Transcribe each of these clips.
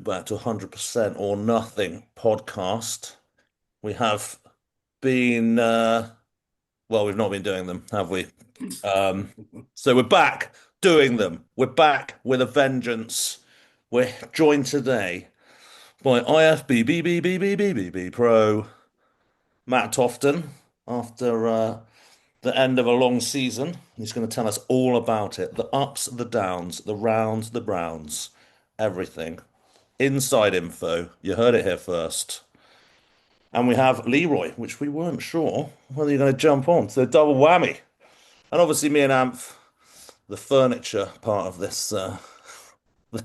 Back to 100% or nothing podcast. We have been, well, we've not been doing them, have we? Um, so we're back doing them. We're back with a vengeance. We're joined today by IFBB Pro Matt Tofton after the end of a long season. He's going to tell us all about it, the ups, the downs, the rounds, the browns, everything. Inside info. You heard it here first. And we have Leroy, which we weren't sure whether you're going to jump on. So double whammy. And obviously me and Amph, the furniture part of this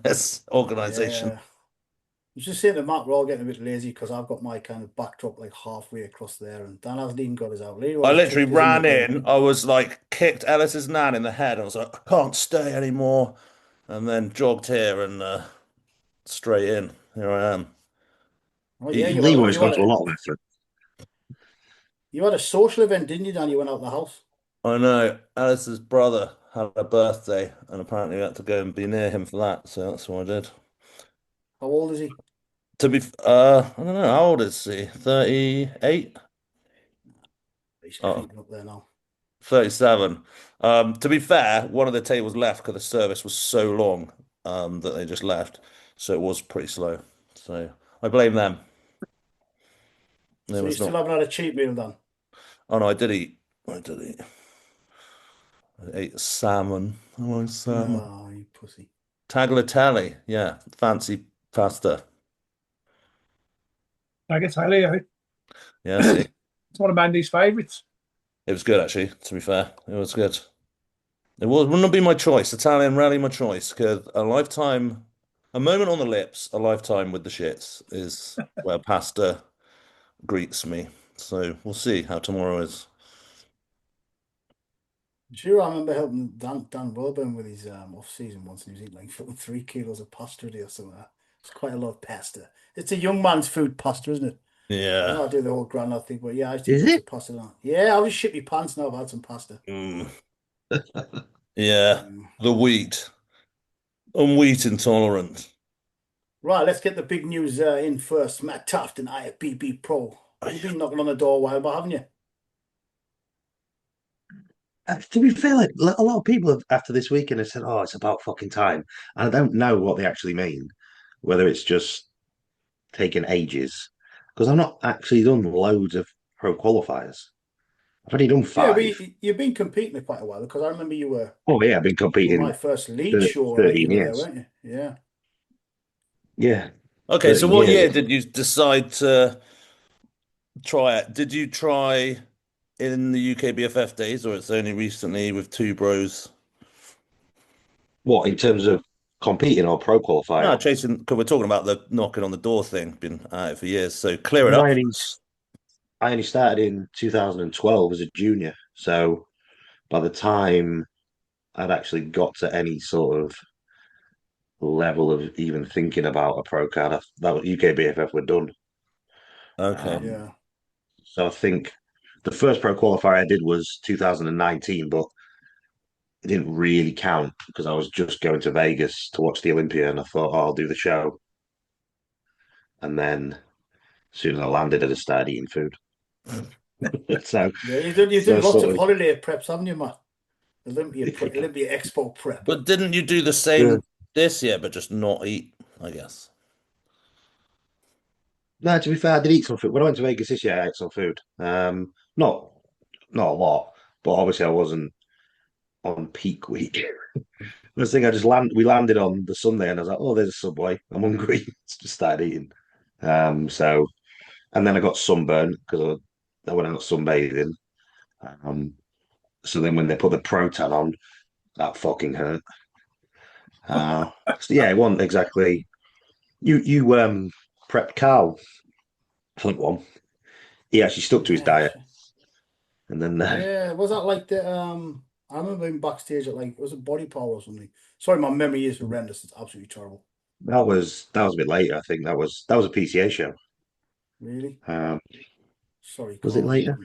this organization. Yeah. I was just saying to Matt, we're all getting a bit lazy because I've got my kind of backdrop like halfway across there, and Dan hasn't even got his out. I Leroy's literally tucked his in the ran bed. in. I was like kicked Ellis's nan in the head. I was like, I can't stay anymore. And then jogged here and straight in. Here I am. Oh yeah, Eating. Leroy's gone to a lot of effort. you had a social event, didn't you, Dan? You went out the house. I know. Alice's brother had a birthday, and apparently we had to go and be near him for that. So that's what I did. How old is he? I don't know, how old is he? 38? He's Oh, creeping up there now. 37. To be fair, one of the tables left because the service was so long, that they just left. So it was pretty slow. So I blame them. It So you was still not. haven't had a cheap meal, Dan? Oh no, I did eat. I did eat. I ate salmon. I like salmon. Oh, you pussy. Tagliatelle. Yeah, fancy pasta. I can tell you, Yeah, see. it's one of Mandy's favourites. It was good actually, to be fair. It was good. Wouldn't be my choice. Italian rarely my choice because a moment on the lips, a lifetime with the shits is where pasta greets me. So we'll see how tomorrow is. Sure, I remember helping Dan Wilburn with his off season once, and he was eating like fucking 3 kilos of pasta a day or something. It's quite a lot of pasta. It's a young man's food, pasta, isn't it? I Yeah. know I do the whole granite thing, but yeah, I used to eat Is lots it? of pasta now. Yeah, I'll just shit my pants now. I've had some pasta. Mm. Yeah. Mm. The wheat. I'm wheat intolerant. Right, let's get the big news in first. Matt Tofton, IFBB Pro. You've been knocking on the door a while, but haven't you? To be fair, like a lot of people have, after this weekend have said, "Oh, it's about fucking time," and I don't know what they actually mean. Whether it's just taken ages, because I've not actually done loads of pro qualifiers. I've only done Yeah, but 5. you've been competing for quite a while because I remember Oh yeah, I've been you were my competing first lead for show. Like you 13 were there, years. weren't you? Yeah. Yeah, Okay, so 13 what years. year did you decide to try it? Did you try in the UKBFF days, or it's only recently with two bros? What in terms of competing or pro No, qualifying? chasing, because we're talking about the knocking on the door thing, been at it for years. So clear it No, up. I only started in 2012 as a junior, so by the time I'd actually got to any sort of level of even thinking about a pro card, that was UKBFF were done. Okay. Um, Yeah. so I think the first pro qualifier I did was 2019, but it didn't really count because I was just going to Vegas to watch the Olympia, and I thought, oh, I'll do the show. And then as soon as I landed, I just started eating food. so, Yeah, you've done so lots of sort of, holiday preps, haven't you, Matt? yeah. Olympia Expo prep. But didn't you do the same this year, but just not eat, I guess? No, to be fair, I did eat some food. When I went to Vegas this year, I ate some food. Not a lot, but obviously I wasn't on peak week. First thing we landed on the Sunday, and I was like, "Oh, there's a Subway. I'm hungry." Just started eating. So and then I got sunburn because I went out sunbathing. Um, so then when they put the proton on, that fucking hurt. So yeah, it wasn't exactly. You prepped Carl for that one. He actually stuck to his Yeah. diet, and then Yeah. Was that like the I remember him backstage at like was it Body Power or something? Sorry, my memory is horrendous. It's absolutely terrible. that was a bit later. I think that was a PCA show. Really? Um, Sorry, was it Carl. later?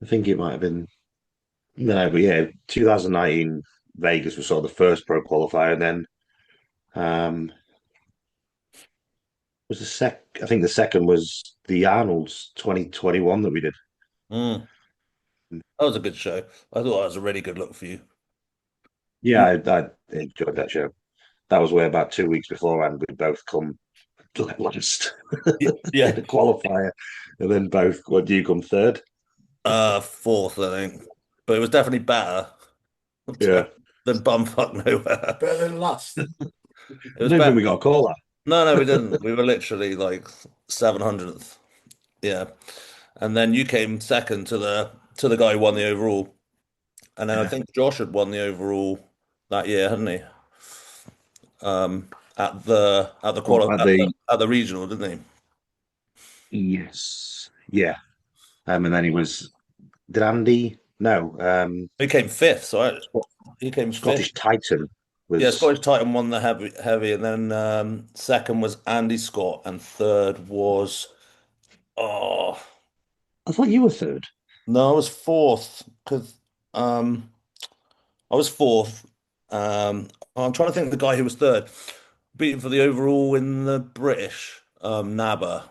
I think it might have been. No, but yeah, 2019 Vegas was sort of the first pro qualifier, and then um, Was I think the second was the Arnold's 2021 that we did. Mm. That was a good show. I thought that was a really good look for you. Yeah, I enjoyed that show. That was where about 2 weeks beforehand we'd both come last in Yeah. the qualifier, and then both. What do you come third? Fourth, I think. But it was definitely better Yeah, than bumfuck nowhere. Better than last. It I was don't think better. we got a call that. No, we didn't. We were literally like 700th. Yeah. And then you came second to the guy who won the overall. And then I Yeah. think Josh had won the overall that year, hadn't he? At the Well, quali at the at the regional, didn't he? yes, yeah, and then he was. Did Andy? No, He came fifth, so he came fifth. Scottish Titan Yeah, was. Scottish Titan won the heavy, and then second was Andy Scott, and third was oh I thought you were third. no, I was fourth because um I was fourth. I'm trying to think of the guy who was third, beating for the overall in the British Nabba.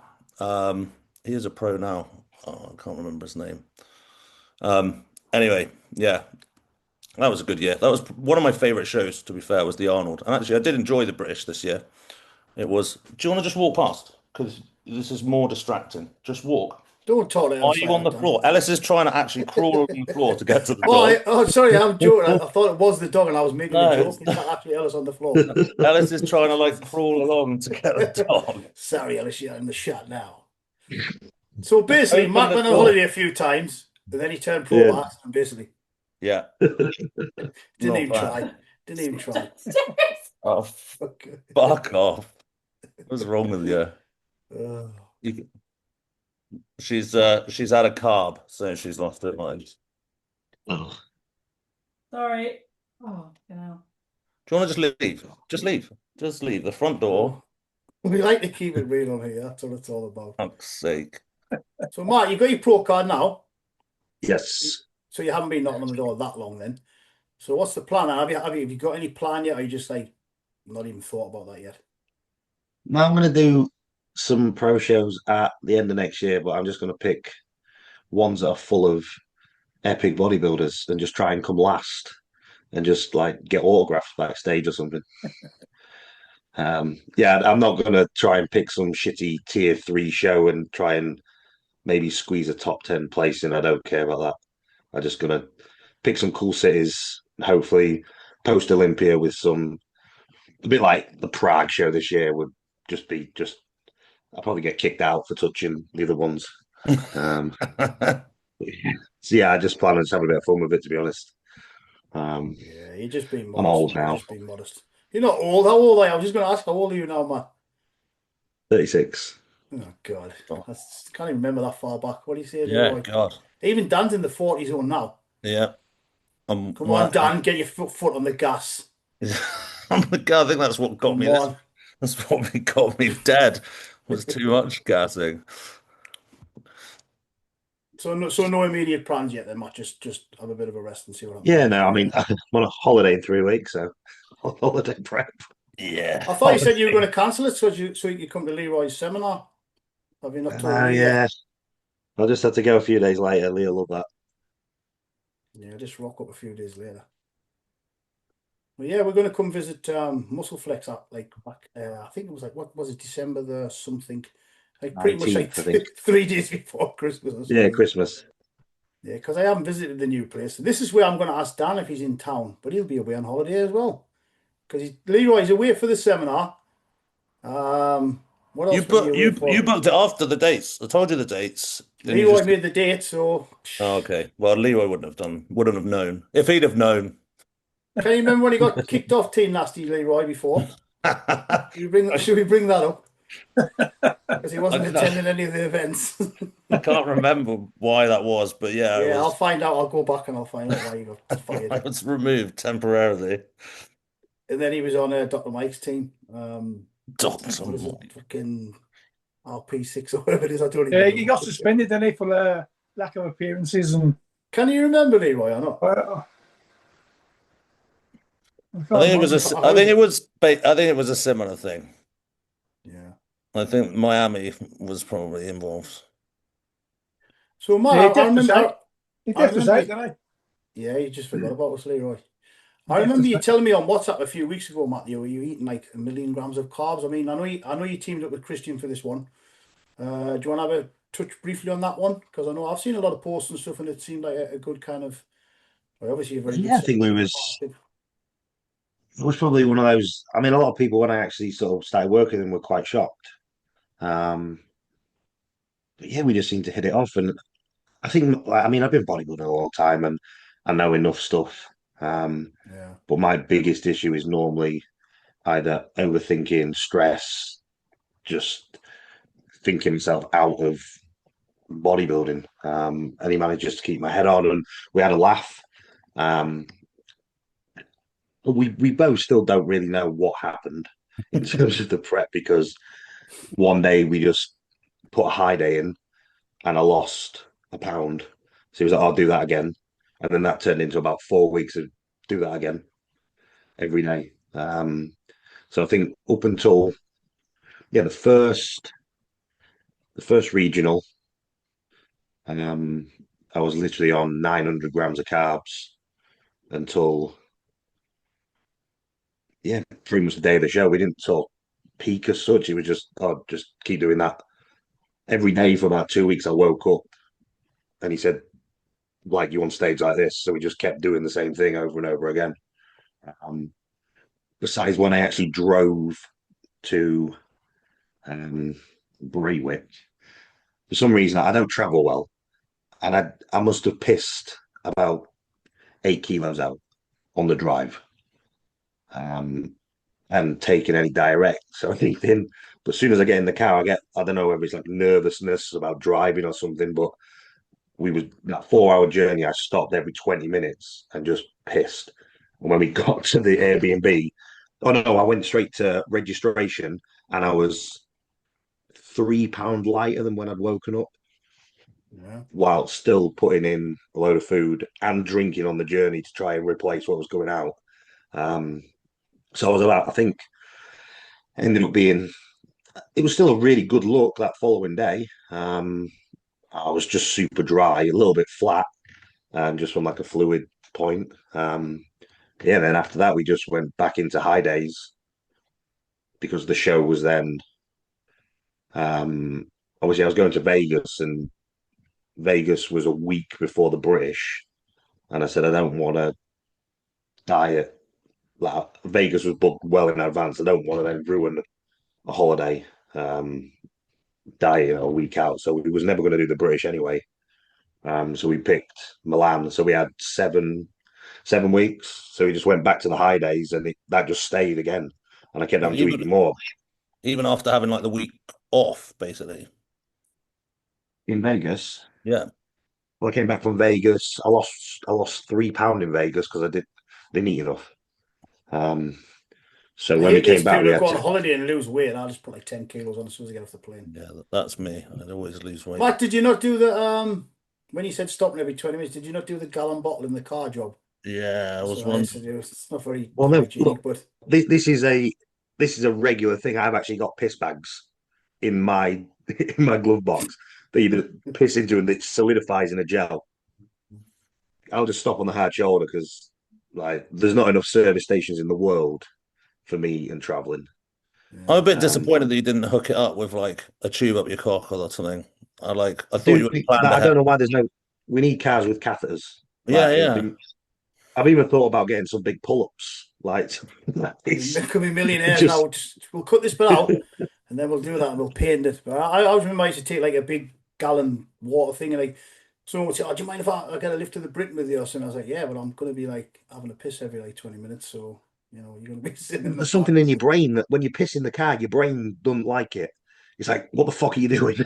He is a pro now. Oh, I can't remember his name. Anyway, yeah, that was a good year. That was one of my favorite shows, to be fair, was the Arnold. And actually, I did enjoy the British this year. It was. Do you want to just walk past? Because this is more distracting. Just walk. Don't talk to Are Ellis you like on that, the Dan. floor? Ellis is trying to actually crawl on the floor to get to the Oh, dog. sorry, I'm joking. I thought it was the dog, and I was making No, a joke. it's It's not actually Ellis on the floor. Ellis is trying to like crawl along to get the dog. Sorry, Ellis, you're in the shot now. So basically, Open Matt the went on door. holiday a few times, and then he turned pro Yeah. by accident, basically. Yeah, Didn't not even bad. try. Didn't even try. Oh, Okay. fuck off. What's wrong with you? Uh, You- she's had a carb, so she's lost her mind. Oh, Sorry. Oh, you know. Do you want to just leave? Just leave. Just leave. The front door. we like to keep it real on here. That's what it's all about. Fuck's sake. So, Matt, you've got your pro card now. yes. So you haven't been knocking on the door that long then. So what's the plan? Have you got any plan yet? Or you just like not even thought about that yet? Now I'm going to do some pro shows at the end of next year, but I'm just going to pick ones that are full of epic bodybuilders and just try and come last and just like get autographs backstage or something. Yeah, I'm not going to try and pick some shitty tier 3 show and try and maybe squeeze a top 10 place in. I don't care about that. I'm just going to pick some cool cities, hopefully post Olympia with some, a bit like the Prague show this year would just I'll probably get kicked out for touching the other ones. Um, so yeah, I just plan on just having a bit of fun with it, to be honest. Yeah, you're just being modest. I'm old man. You're now, just being modest. You're not old. How old are you? I was just going to ask, how old are you now, Matt? 36. Oh, God. I can't even remember that far back. What do you say, Yeah, Leroy? God. Even Dan's in the 40s on now. Yeah. Come on, Dan, get your foot on the gas. I'm the guy. I think that's what got Come me. on. That's what got me dead. Was too much gassing. So no immediate plans yet then, Matt. Just have a bit of a rest and see what happens. Yeah, no, I mean, I'm on a holiday in 3 weeks, so holiday prep. Yeah. I thought you said you were going to cancel it so you could come to Leroy's seminar. Have you not told me yet? Yeah, I'll just have to go a few days later. Leah love that. Yeah, just rock up a few days later. Well, yeah, we're going to come visit Muscle Flex up like back. I think it was like, what was it, December the something? Like pretty much like 19th, I think. 3 days before Christmas or something. Yeah, Christmas. Yeah, because I haven't visited the new place. So this is where I'm going to ask Dan if he's in town, but he'll be away on holiday as well. Because Leroy's away for the seminar. What else You was he booked away for? you booked it after the dates. I told you the dates. and you Leroy just- made the date, so Oh, okay. Well, Leroy wouldn't have known. If he'd have known. can you remember when he got kicked off Team Nasty, Leroy, before? Should we bring that up? Because he wasn't attending any of the events. I can't remember why that was, but yeah, Yeah, I'll find out. I'll go back and I'll find out why he got fired. I was removed temporarily. And then he was on Dr. Mike's team. Dr. What is it? Mike. Fucking RP6 or whatever it is. I don't even Yeah, know. he got suspended, didn't he, for lack of appearances and. Can you remember Leroy or not? I think it was a similar thing. Yeah. I think Miami was probably involved. So, Matt, Yeah, I he left us remember. out. He I left us remember. out, You, didn't yeah, you just forgot about us, Leroy. he? I He left remember us you out. telling me on WhatsApp a few weeks ago, Matt, you were eating like 1,000,000 grams of carbs. I mean, I know you teamed up with Christian for this one. Do you want to have a touch briefly on that one? Because I know I've seen a lot of posts and stuff, and it seemed like a good kind of, well, obviously a very good Yeah, I think selection. it was probably one of those. I mean, a lot of people when I actually sort of started working with them were quite shocked. Um, but yeah, we just seemed to hit it off, and I think, like, I mean, I've been bodybuilding a long time, and I know enough stuff. Um, Yeah, but my biggest issue is normally either overthinking, stress, just thinking myself out of bodybuilding. And he managed just to keep my head on, and we had a laugh. Um, we both still don't really know what happened in terms of the prep because one day we just put a high day in and I lost a pound. So he was like, I'll do that again. And then that turned into about 4 weeks of do that again every day. So I think up until yeah, the first regional, I was literally on 900 grams of carbs until yeah, pretty much the day of the show. We didn't sort of peak as such. It was just just keep doing that every day for about 2 weeks. I woke up and he said, like you on stage like this. So we just kept doing the same thing over and over again. Um, Besides when I actually drove to Braywick, for some reason I don't travel well, and I must have pissed about 8 kilos out on the drive, and taken any directs or anything. But as soon as I get in the car, I don't know whether it's like nervousness about driving or something, but we was that 4 hour journey. I stopped every 20 minutes and just pissed. And when we got to the Airbnb, oh no, I went straight to registration and I was £3 lighter than when I'd woken up yeah. while still putting in a load of food and drinking on the journey to try and replace what was going out. Um, so I was about, I think, ended up being, it was still a really good look that following day. I was just super dry, a little bit flat, just from like a fluid point. Yeah, then after that, we just went back into high days because the show was then. Um, Obviously, I was going to Vegas, and Vegas was a week before the British, and I said I don't want to diet. Like Vegas was booked well in advance. I don't want to then ruin a holiday diet a week out. So we was never going to do the British anyway. So we picked Milan. So we had 7 weeks. So we just went back to the high days, and that just stayed again. And I kept Well, having to eat more even after having like the week off, basically. in Vegas. Yeah. When I came back from Vegas, I lost £3 in Vegas because didn't eat enough. So I when we hate these came back, people we who had go on to. holiday and lose weight. I just put like 10 kilos on as soon as I get off the plane. Yeah, that's me. I'd always lose weight. Matt, did you not do the when you said stopping every 20 minutes? Did you not do the gallon bottle in the car job? Yeah, I That's was what I used to wondering. do. It's not very Well, no, hygienic, look, but this is a regular thing. I've actually got piss bags in my in my glove box that you piss into and it solidifies in a gel. I'll just stop on the hard shoulder because like there's not enough service stations in the world for me and traveling. I'm yeah. a bit Um, disappointed that you didn't hook it up with like a tube up your cock or something. I thought do you would have think planned that I ahead. don't know why there's no. We need cars with catheters. Yeah, Like yeah. I've even thought about getting some big pull-ups. Like We it's could be millionaires just now. We'll cut this bit out and then we'll do that and we'll paint it. But I was reminded to take like a big gallon water thing and like someone would say, "Oh, do you mind if I get a lift to the Britain with you?" And I was like, "Yeah, but I'm gonna be like having a piss every like 20 minutes, so you're gonna be sitting in the there's back." something in your brain that when you piss in the car, your brain doesn't like it. It's like, what the fuck are you doing?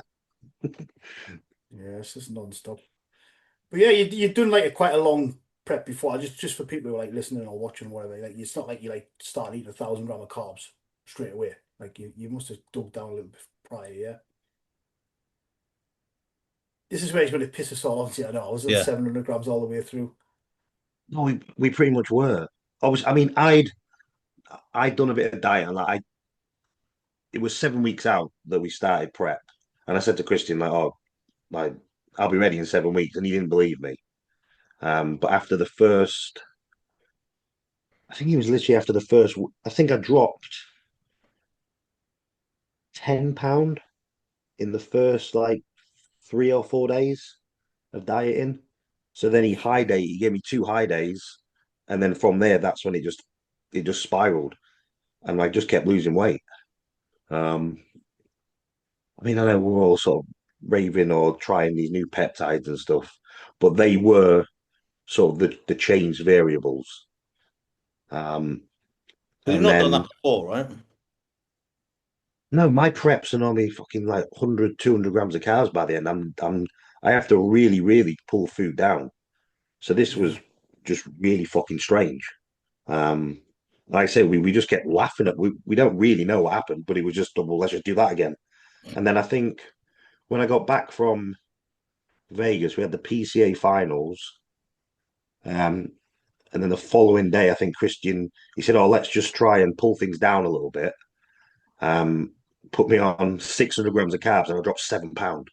Yeah, it's just non-stop. But yeah, you've done like quite a long prep before. Just for people who are like listening or watching or whatever. Like it's not like you like start eating 1,000 grams of carbs straight away. Like you must have dug down a little bit prior, yeah. This is where he's going to piss us all off. I know I was at Yeah. 700 grams all the way through. No, we pretty much were. Obviously, I mean, I'd done a bit of diet and like it was 7 weeks out that we started prep, and I said to Christian like, "Oh, like I'll be ready in 7 weeks," and he didn't believe me. But after the first, I think it was literally after the first. I think I dropped 10 pound in the first like 3 or 4 days of dieting. So then he gave me 2 high days, and then from there, that's when it just spiraled, and I just kept losing weight. Um, I mean, I know we're all sort of raving or trying these new peptides and stuff, but they were sort of the change variables. Um, But you've and not done that then before, right? no, my preps are normally fucking like 100, 200 grams of carbs by the end. I have to really, really pull food down. So this was just really fucking strange. Um, like I say, we just kept laughing at we don't really know what happened, but it was just well, let's just do that again. And then I think when I got back from Vegas, we had the PCA finals. And then the following day, I think Christian he said, "Oh, let's just try and pull things down a little bit." Um, Put me on 600 grams of carbs, and I dropped 7 pound.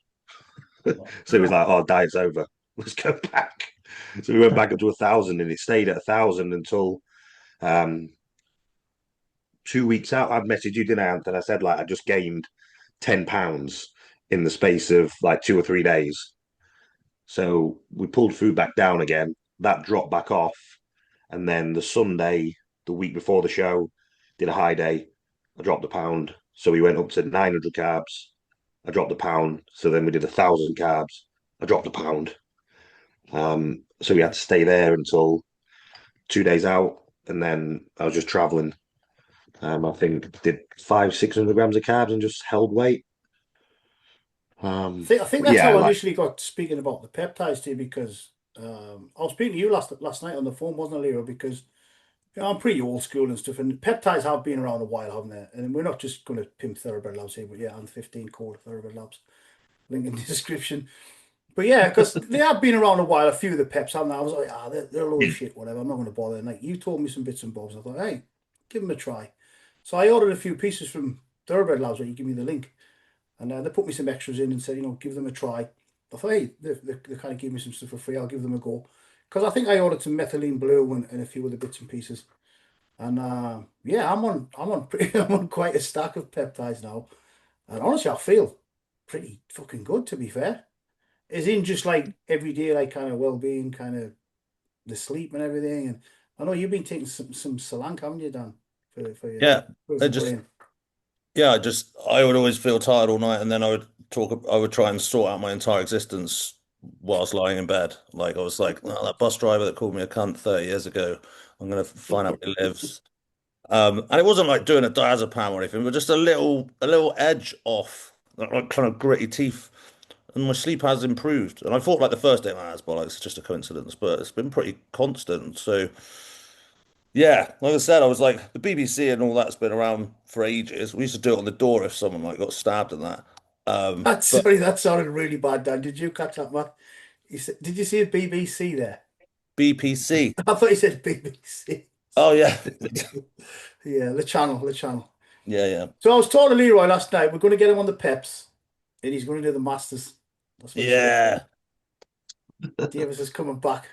So he was like, "Oh, diet's over. Let's go back." So we went back up to 1,000, and it stayed at 1,000 until 2 weeks out. I'd messaged you, didn't I, Anthony? I said like I just gained 10 pounds in the space of like 2 or 3 days. So we pulled food back down again. That dropped back off, and then the Sunday, the week before the show, did a high day. I dropped a pound, so we went up to 900 carbs. I dropped a pound, so then we did 1,000 carbs. I dropped a pound. So we had to stay there until 2 days out, and then I was just traveling. I think did 500-600 grams of carbs and just held weight. I think that's Yeah, how I like initially got speaking about the peptides too, because I was speaking to you last night on the phone, wasn't I, Leroy? Because I'm pretty old school and stuff, and peptides have been around a while, haven't they? And we're not just going to pimp Thoroughbred Labs here, but yeah, I'm 15 code Thoroughbred Labs. Link in the description. But yeah, because they have been around a while, a few of the peps, haven't they? I was like, they're a load of shit, whatever. I'm not going to bother. And like you told me some bits and bobs. I thought, hey, give them a try. So I ordered a few pieces from Thoroughbred Labs, where you give me the link. And they put me some extras in and said, give them a try. I thought, hey, they kind of gave me some stuff for free. I'll give them a go. Because I think I ordered some methylene blue and a few other bits and pieces. And yeah, I'm on quite a stack of peptides now. And honestly, I feel pretty fucking good, to be fair. As in just like every day, like kind of well-being, kind of the sleep and everything. And I know you've been taking some Solank, haven't you, Dan? For your Yeah. for It the just brain. Yeah, I would always feel tired all night, and then I would try and sort out my entire existence whilst lying in bed. Like I was like, oh, that bus driver that called me a cunt 30 years ago, I'm gonna find out where he lives. And it wasn't like doing a diazepam or anything, but just a little edge off, like kind of gritty teeth, and my sleep has improved. And I thought like the first day, man, it's bollocks, it's just a coincidence, but it's been pretty constant. So. Yeah, like I said, I was like the BBC and all that's been around for ages. We used to do it on the door if someone like got stabbed and that. But Sorry, that sounded really bad, Dan. Did you catch that, Matt? Did you see a BBC there? BPC. I thought you said BBC. Oh yeah, Yeah, the channel. yeah, yeah, So I was talking to Leroy last night. We're going to get him on the Peps, and he's going to do the Masters. That's what he said. yeah. Davis is coming back.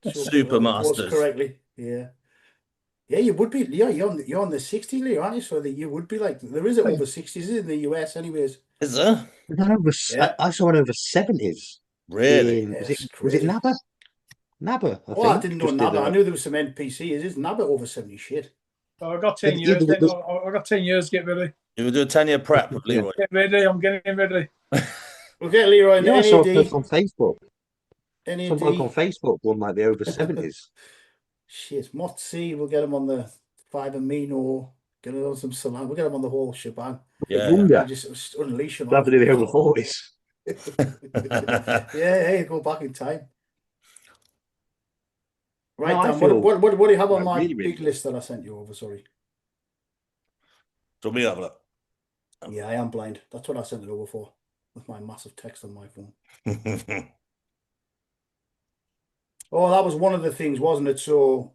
Show Super people how to pose Masters. correctly. Yeah. Yeah, you would be. Yeah, you're on the 60, Leo, aren't you? So that you would be like, there is it over 60s in the US, anyways. Is there Yeah. I saw it over 70s really? in Yeah, was it it's was it crazy. Nabba? Nabba, I Oh, I think. didn't know Just did NABA. I a knew there was some NPC. Is NABA over 70 shit? So I've got yeah, 10 yeah, years. I've got 10 years. Get ready. You would do a 10-year prep with yeah. Leroy. Get ready. I'm getting ready. We'll get Leroy in the I saw a post NAD. on Facebook. Some bloke on NAD. Facebook won like the over 70s. Shit. Motzi, we'll get him on the 5-amino. Get him on some salam. We'll get him on the whole shebang. Yeah, Younger. Just unleash him. Have to do the over 40s. yeah. Yeah, hey, go back in time. Right, No, I Dan, feel what do you have on like my really, really big good. list that I sent you over? Sorry. So we have a look. Yeah, I am blind. That's what I sent it over for, with my massive text on my phone. Oh, that was one of the things, wasn't it? So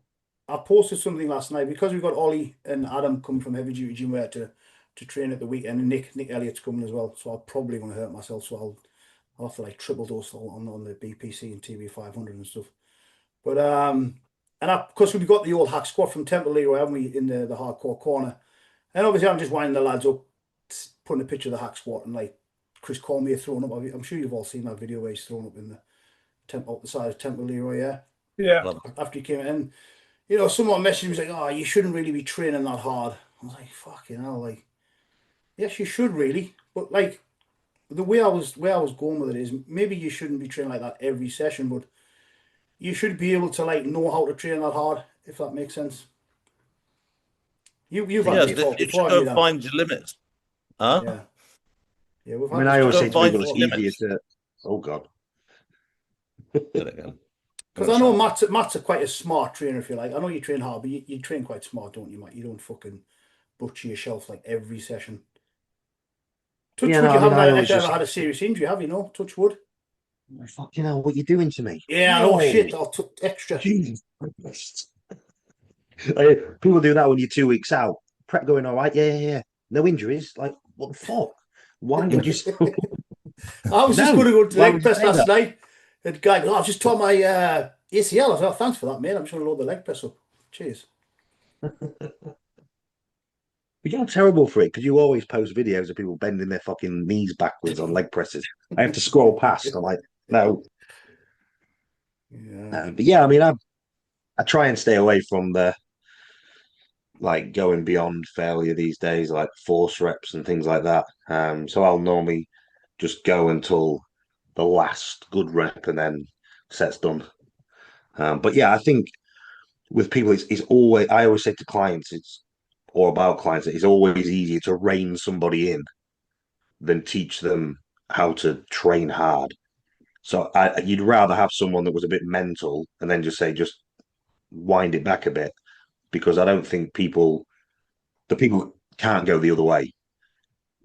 I posted something last night because we've got Ollie and Adam coming from Heavy Duty Gym Wear to to train at the weekend. And Nick Elliott's coming as well, so I'm probably going to hurt myself. So I'll have to like triple dose on the BPC and TB 500 and stuff. But and because we've got the old hack squat from Temple Leroy, haven't we, in the hardcore corner? And obviously I'm just winding the lads up, putting a picture of the hack squat, and like Chris Cormier throwing up. I'm sure you've all seen that video where he's thrown up in the temple, the side of Temple Leroy, yeah. Yeah. After he came in, you know, someone messaged me, was like, "Oh, you shouldn't really be training that hard." I was like, "Fucking hell!" Like, yes, you should really, but like the way I was going with it is maybe you shouldn't be training like that every session, but you should be able to like know how to train that hard, if that makes sense. You've had this talk you before, should haven't you, go Dan? find your limits. Huh? Yeah, yeah. We've I had mean, this I always talk say to Find people it's your easier limits. to. Oh God. Get it again. because I know Matt's quite a smart trainer, if you like. I know you train hard, but you train quite smart, don't you, Matt? You don't fucking butcher yourself like every session. Touch wood, you haven't ever had a serious injury, have you? No, touch wood. Fucking hell, what are you doing to me? Yeah, No. oh shit, I'll extra. Jesus Christ. Like, people do that when you're 2 weeks out. Prep going all right, yeah. No injuries. Like, what the fuck? Why would you? I was just No, going to go to why leg would you press say last that? night. And guy goes, "Oh, I've just tore my ACL. I said, "Oh, thanks for that, mate. I'm just going to load the leg press up. Cheers." But you're terrible for it because you always post videos of people bending their fucking knees backwards on leg presses. I have to scroll past. I'm like, no. Yeah. But yeah, I mean, I try and stay away from the like going beyond failure these days, like force reps and things like that. So I'll normally just go until the last good rep and then set's done. But yeah, I think with people, it's always, I always say to clients, or about clients, it's always easier to rein somebody in than teach them how to train hard. So you'd rather have someone that was a bit mental and then just say, just wind it back a bit, because I don't think the people can't go the other way.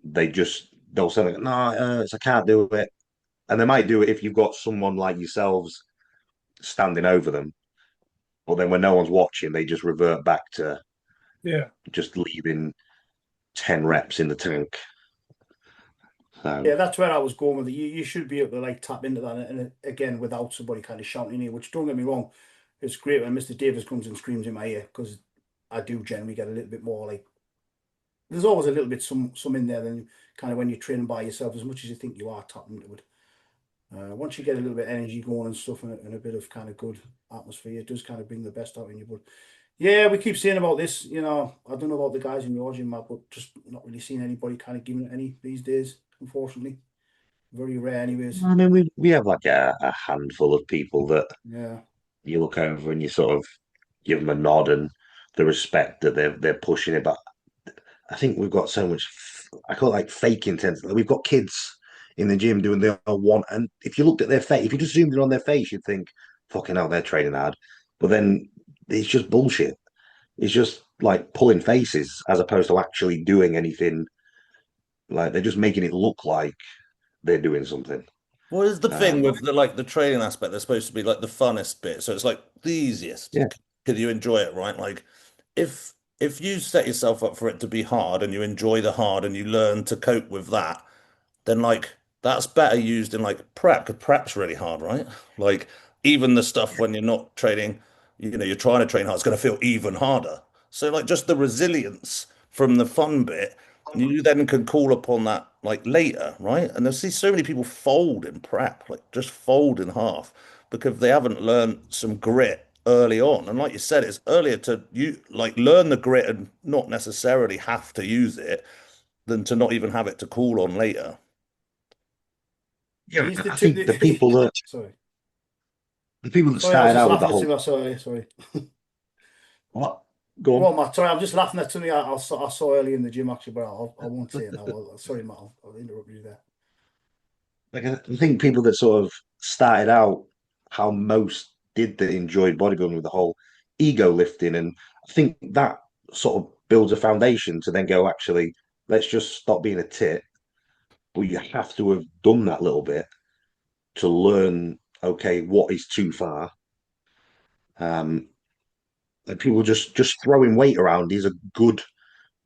They'll say, no, I can't do it. And they might do it if you've got someone like yourselves standing over them. But then when no one's watching, they just revert back to just leaving 10 reps in the tank. So, Yeah, that's where I was going with it. You should be able to like tap into that, and again, without somebody kind of shouting in you. Which, don't get me wrong, it's great when Mr. Davis comes and screams in my ear, because I do generally get a little bit more like. There's always a little bit some in there than kind of when you're training by yourself, as much as you think you are tapping into it. Once you get a little bit of energy going and stuff, and a bit of kind of good atmosphere, it does kind of bring the best out in you. But yeah, we keep saying about this, you know, I don't know about the guys in your gym, Matt, but just not really seeing anybody kind of giving it any these days, unfortunately. Very rare anyways. I mean, we have like a handful of people that Yeah. you look over and you sort of give them a nod and the respect that they're pushing it. But I think we've got so much, I call it like fake intensity. Like, we've got kids in the gym doing the one, and if you looked at their face, if you just zoomed in on their face, you'd think, fucking hell, they're training hard. But then it's just bullshit. It's just like pulling faces as opposed to actually doing anything. Like they're just making it look like they're doing something. What is the thing Um, with the training aspect? They're supposed to be like the funnest bit. So it's like the easiest. yeah, Could you enjoy it, right? Like if you set yourself up for it to be hard and you enjoy the hard and you learn to cope with that, then like that's better used in like prep, because prep's really hard, right? Like even the stuff when you're not training, you're trying to train hard, it's going to feel even harder. So like just the resilience from the fun bit, you then can call upon that like later, right? And I see so many people fold in prep, like just fold in half because they haven't learned some grit early on. And like you said, it's earlier to you like learn the grit and not necessarily have to use it than to not even have it to call on later. yeah. The I think sorry. the people that Sorry, I was started just out with the laughing at whole something. Sorry. what? Go Go on. on, Matt. Sorry, I'm just laughing at something I saw earlier in the gym, actually, but I won't say it now. Sorry, Matt. I'll interrupt you there. Like I think people that sort of started out how most did that enjoyed bodybuilding with the whole ego lifting, and I think that sort of builds a foundation to then go, actually, let's just stop being a tit. But you have to have done that little bit to learn, okay, what is too far. And people just throwing weight around is a good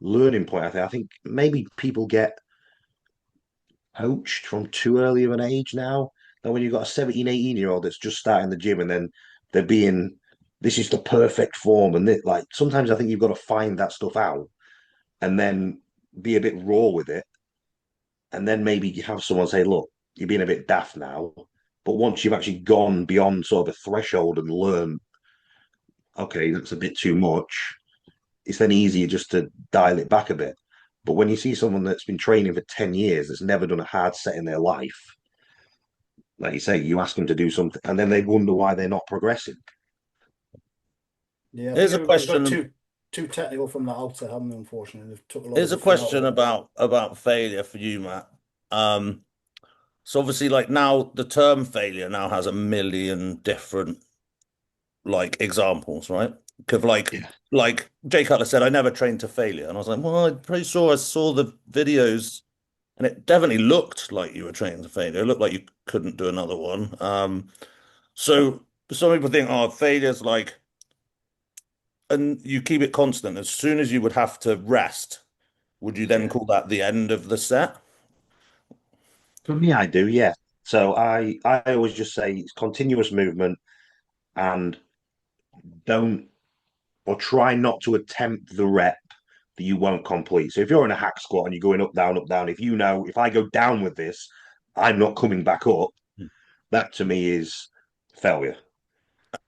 learning point. I think maybe people get poached from too early of an age now. And when you've got a 17, 18-year-old that's just starting the gym and then they're being, this is the perfect form. And like sometimes I think you've got to find that stuff out and then be a bit raw with it. And then maybe you have someone say, look, you're being a bit daft now. But once you've actually gone beyond sort of a threshold and learned, okay, that's a bit too much, it's then easier just to dial it back a bit. But when you see someone that's been training for 10 years, that's never done a hard set in their life, like you say, you ask them to do something and then they wonder why they're not progressing. Yeah, I Here's a think they've got question. too technical from the outset, haven't they? Unfortunately, they've took a lot of Here's a the fun out question of it. about failure for you, Matt. So obviously, like now, the term failure now has a million different like examples, right? Because Yeah. like Jay Cutler said, I never trained to failure, and I was like, well, I'm pretty sure I saw the videos, and it definitely looked like you were training to failure. It looked like you couldn't do another one. So some people think, oh, failure's like, and you keep it constant. As soon as you would have to rest, would you then Yeah, call that the end of the set? For me, I do, yeah. So I always just say it's continuous movement and don't or try not to attempt the rep that you won't complete. So if you're in a hack squat and you're going up, down, if you know if I go down with this, I'm not coming back up, that to me is failure.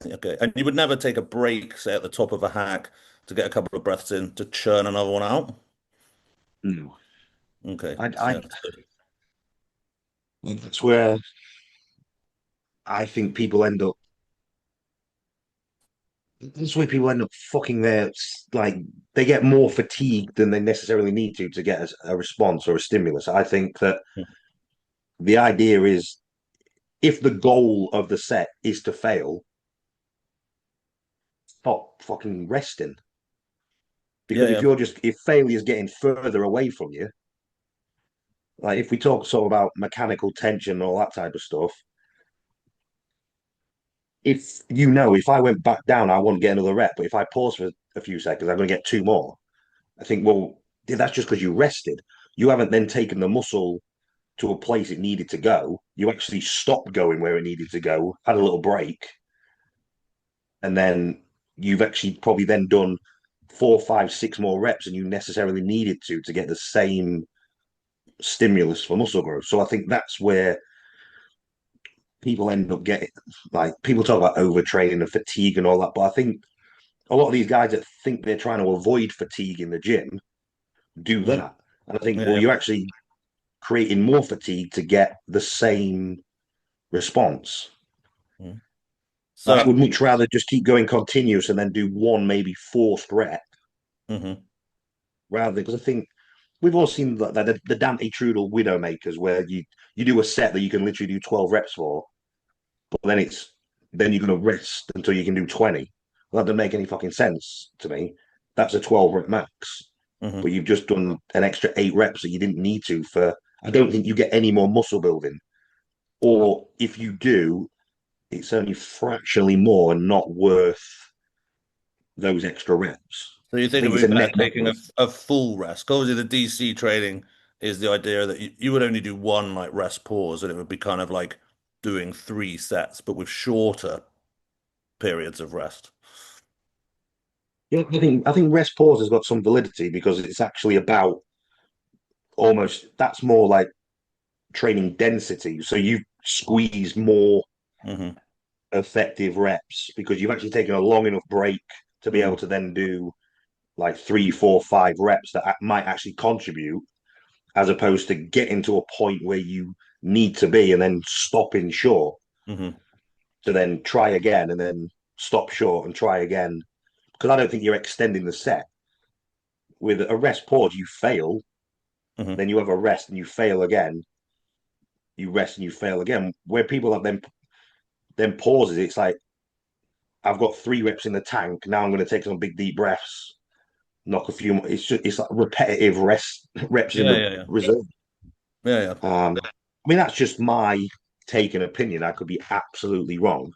Okay. And you would never take a break, say at the top of a hack, to get a couple of breaths in to churn another one out? No. Okay. I Yeah. that's where I think people end up that's where people end up fucking their like they get more fatigued than they necessarily need to get a response or a stimulus. I think that the idea is if the goal of the set is to fail, stop fucking resting. Yeah, Because yeah. if failure is getting further away from you, like if we talk sort of about mechanical tension and all that type of stuff, if you know if I went back down, I won't get another rep, but if I pause for a few seconds, I'm going to get two more. I think, well, that's just because you rested. You haven't then taken the muscle to a place it needed to go. You actually stopped going where it needed to go, had a little break, and then you've actually probably then done 4, 5, 6 more reps than you necessarily needed to get the same stimulus for muscle growth. So I think that's where people end up getting like people talk about overtraining and fatigue and all that, but I think a lot of these guys that think they're trying to avoid fatigue in the gym do Mhm. that. And I think, Yeah, well, yeah. you're actually creating more fatigue to get the same response. Mhm. Like, I would So, much rather just keep going continuous and then do one maybe forced rep mhm. rather than because I think we've all seen the Dante Trudel Widowmakers where you do a set that you can literally do 12 reps for, but then you're going to rest until you can do 20. Well, that doesn't make any fucking sense to me. That's a 12 rep max, Mhm. but you've just done an extra 8 reps that you didn't need to for. I don't think you get any more muscle building, or if you do, it's only fractionally more and not worth those extra reps. So you I think it think would it's be a better net taking negative. a full rest? 'Cause obviously, the DC training is the idea that you would only do one like rest pause, and it would be kind of like doing three sets, but with shorter periods of rest. Yeah, I think rest pause has got some validity because it's actually about almost that's more like training density. So you squeeze more Hmm. effective reps because you've actually taken a long enough break to be able Mm. to then do like 3, 4, 5 reps that might actually contribute as opposed to getting to a point where you need to be and then stopping short Hmm. to then try again and then stop short and try again. Because I don't think you're extending the set. With a rest pause, you fail, Hmm. then you have a rest and you fail again. You rest and you fail again. Where people have then pauses, it's like I've got 3 reps in the tank. Now I'm going to take some big deep breaths, knock a few more. It's like repetitive rest reps in Yeah, the yeah, yeah, reserve. yeah, yeah. I mean, that's just my take and opinion. I could be absolutely wrong.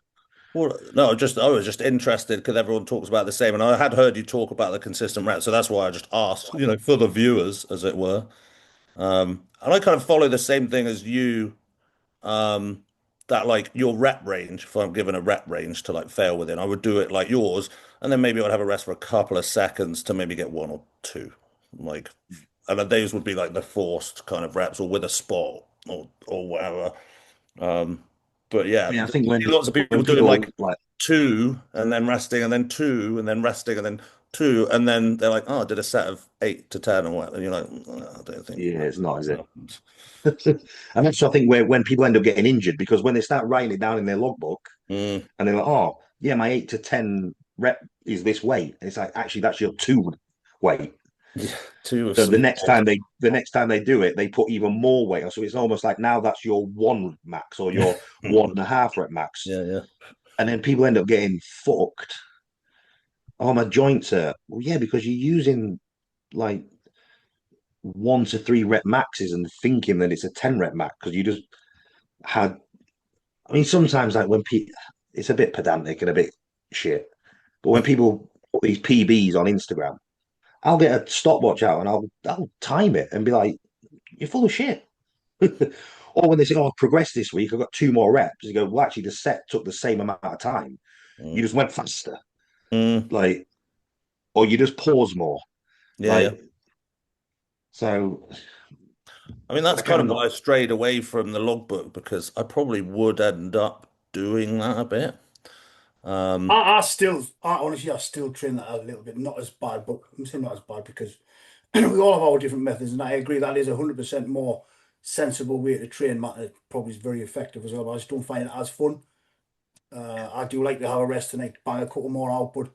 Well, no, I was just interested because everyone talks about the same, and I had heard you talk about the consistent reps, so that's why I just asked, for the viewers, as it were. And I kind of follow the same thing as you, um, that like your rep range, if I'm given a rep range to like fail within, I would do it like yours, and then maybe I'd have a rest for a couple of seconds to maybe get one or two, like, and then those would be like the forced kind of reps or with a spot or whatever. Um, but yeah, I think see lots of people when doing people like like two and then resting and then two and then resting and then two and then they're like, oh, I did a set of 8 to 10 or whatever. And you're like, "Oh, I don't think yeah, it's not, is it? happens." And that's I think where when people end up getting injured because when they start writing it down in their logbook Mm, and they're like, oh yeah, my 8 to 10 rep is this weight. And it's like actually that's your two weight. yeah, two of So some. the next time they do it, they put even more weight on. So it's almost like now that's your one max or your one and a half rep max. Yeah, yeah. And then people end up getting fucked. Oh, my joints hurt. Well, yeah, because you're using like 1 to 3 rep maxes and thinking that it's a 10 rep max because you just had. I mean, sometimes like when people, it's a bit pedantic and a bit shit. But when people put these PBs on Instagram, I'll get a stopwatch out and I'll time it and be like, "You're full of shit." Or when they say, "Oh, I've progressed this week. I've got 2 more reps." You go, "Well, actually, the set took the same amount of time. You Mm, just went faster, mm, like, or you just pause more, yeah, yeah. like." So I mean, that's I kind kind of of why I strayed away from the logbook because I probably would end up doing that a bit. Um, Honestly, I still train that a little bit. Not as bad, but I'm saying not as bad because we all have our different methods, and I agree that is 100% more sensible way to train. Matt, it probably is very effective as well. But I just don't find it as fun. I do like to have a rest and like bang a couple more out, but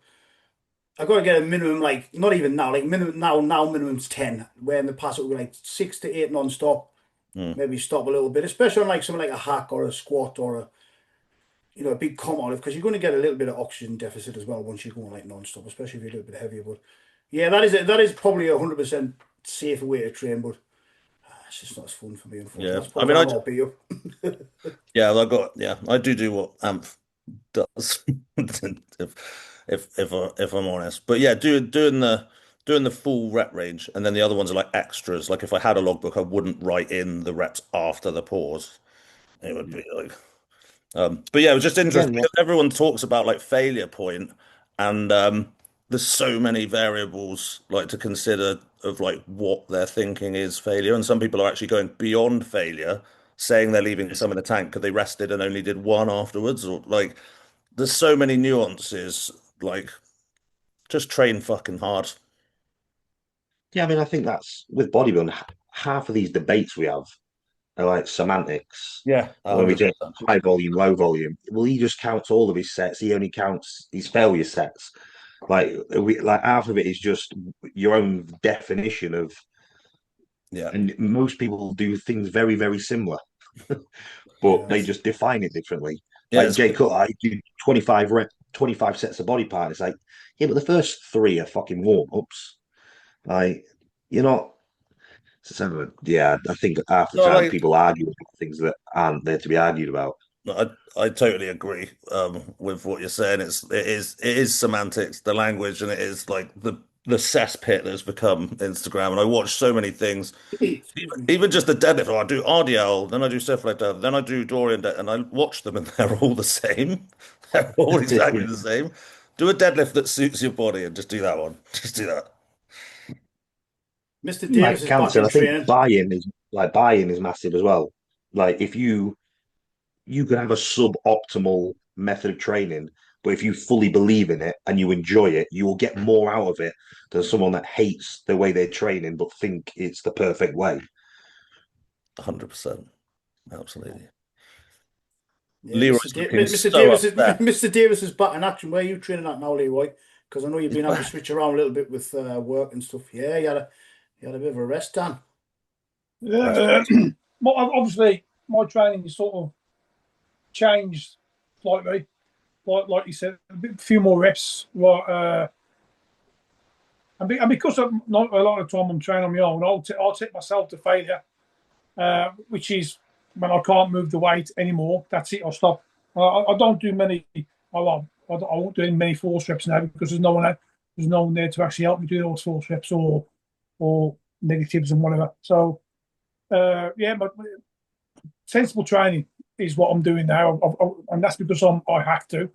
I got to get a minimum, like not even now, like minimum now minimum's 10. Where in the past it would be like 6 to 8 non-stop. mm. Maybe stop a little bit, especially on like something like a hack or a squat or a big compound, because you're going to get a little bit of oxygen deficit as well once you're going like non-stop, especially if you're a little bit heavier. But yeah, that is probably 100% safer way to train, but it's just not as fun for me, unfortunately. Yeah. That's I probably mean, why I'm all beat up. I do what AMP does if I'm honest. But yeah, doing the full rep range and then the other ones are like extras. Like if I had a logbook, I wouldn't write in the reps after the pause. It would be like but yeah, it was just interesting again, because everyone talks about like failure point and there's so many variables like to consider of like what they're thinking is failure. And some people are actually going beyond failure, saying they're leaving some in the tank because they rested and only did one afterwards. Or like there's so many nuances. Like just train fucking hard. yeah, I mean, I think that's with bodybuilding. Half of these debates we have are like semantics. Yeah, When we take 100%. high volume, low volume, well, he just counts all of his sets. He only counts his failure sets. Like half of it is just your own definition of, Yeah. and most people do things very, very similar, but Yeah. they just define it differently. Yeah, Like Jay Cutler, I do 25 sets of body part. It's like, yeah, but the first 3 are fucking warm ups. Like, you're not. So, yeah, I think half the no, time like people argue about things that aren't there to be argued about. no, I totally agree with what you're saying. It is semantics, the language, and it is like the cesspit that's become Instagram. And I watch so many things, Excuse me. even just the deadlift. I do RDL, then I do stiff leg deadlift, then I do Dorian deadlift, and I watch them, and they're all the same. They're all exactly the same. Do a deadlift that suits your body, and just do that one. Just do that. Mr. Davis Like is back cancer, in I think training. buy-in is massive as well. Like if you could have a suboptimal method of training, but if you fully believe in it and you enjoy it, you will get more out of it than someone that hates the way they're training but think it's the perfect way. 100%. Absolutely. Yeah, Leroy's looking so upset. Mr. Davis is back in action. Where are you training at now, Leroy? Because I know you've He's been having to back. switch around a little bit with work and stuff. Yeah, you had a bit of a rest, Dan. Yeah, obviously, my training is sort of changed slightly. Like you said, a few more reps. And because I'm not a lot of the time I'm training on my own, I'll take myself to failure, which is when I can't move the weight anymore. That's it. I'll stop. I don't do many I won't do many force reps now because there's no one there to actually help me do those force reps or negatives and whatever. So yeah, but sensible training is what I'm doing now, and that's because I have to.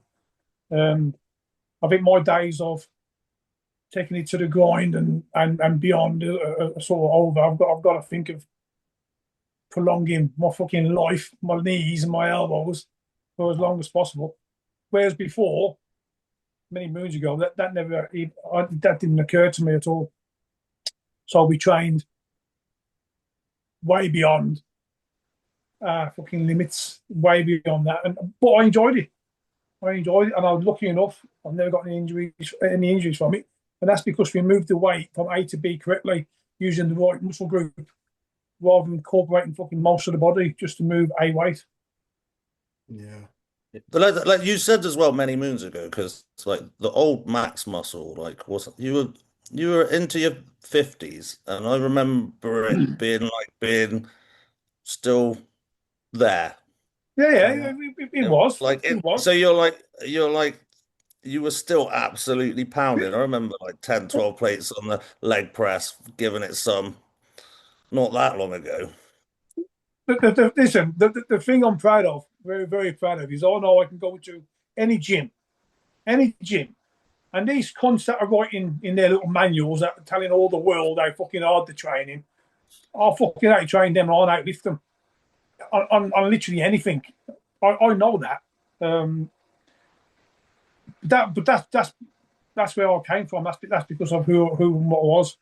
I think my days of taking it to the grind and beyond are sort of over. I've got to think of prolonging my fucking life, my knees and my elbows for as long as possible. Whereas before, many moons ago, that never that didn't occur to me at all. So we trained way beyond fucking limits, way beyond that. But I enjoyed it. And I was lucky enough. I've never got any injuries from it, and that's because we moved the weight from A to B correctly using the right muscle group, rather than incorporating fucking most of the body just to move a weight. Yeah. But like you said as well many moons ago, because it's like the old max muscle, like you were into your 50s, and I remember it being still there. Yeah, it was. Like It was. so you were still absolutely pounding. I remember like 10, 12 plates on the leg press, giving it some not that long ago. Listen, the thing I'm proud of, very, very proud of, is I know I can go to any gym, and these cons that are writing in their little manuals that are telling all the world how fucking hard they're training, I'll fucking out train them and I'll outlift them on literally anything. I know that. That's where I came from. That's because of who and what I was.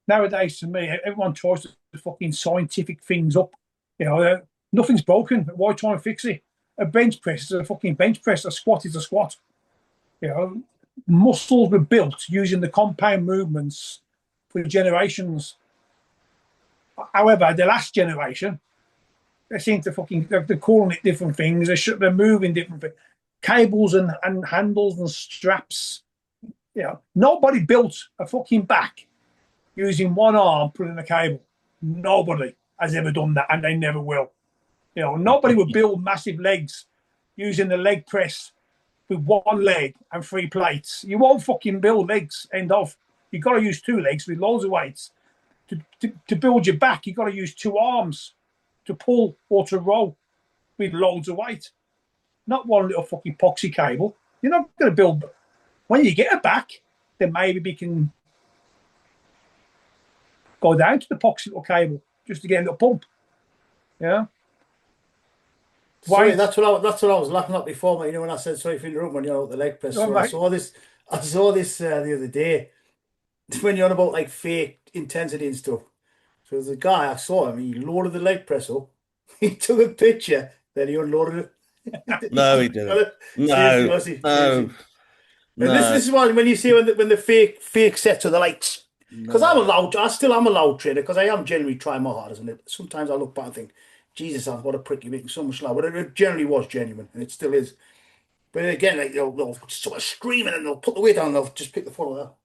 Nowadays, to me, everyone tries to fucking scientific things up. You know, nothing's broken. Why try and fix it? A bench press is a fucking bench press. A squat is a squat. You know, muscles were built using the compound movements for generations. However, the last generation, they seem to they're calling it different things. They're moving different things. Cables and handles and straps. You know, nobody built a fucking back using one arm pulling a cable. Nobody has ever done that, and they never will. You know, nobody would build massive legs using the leg press with one leg and 3 plates. You won't fucking build legs, end of. You've got to use 2 legs with loads of weights. To build your back, you've got to use 2 arms to pull or to row with loads of weight. Not one little fucking poxy cable. You're not going to build. When you get a back, then maybe we can go down to the poxy little cable just to get a little pump. Yeah. Sorry, that's what I was laughing at before. You know, when I said sorry for interrupting when you're out the leg press. So I saw this the other day when you're on about like fake intensity and stuff. So there's a guy, I saw him. He loaded the leg press up. He took a picture, then he unloaded it. No, he didn't. Seriously. And this is why when you see when the fake sets are the like. Because I still am a loud trainer because I am generally trying my hardest, and sometimes I look back and think, Jesus, what a prick, you're making so much loud. But it generally was genuine, and it still is. But again, like they'll sort of screaming and they'll put the weight down and they'll just pick the foot out.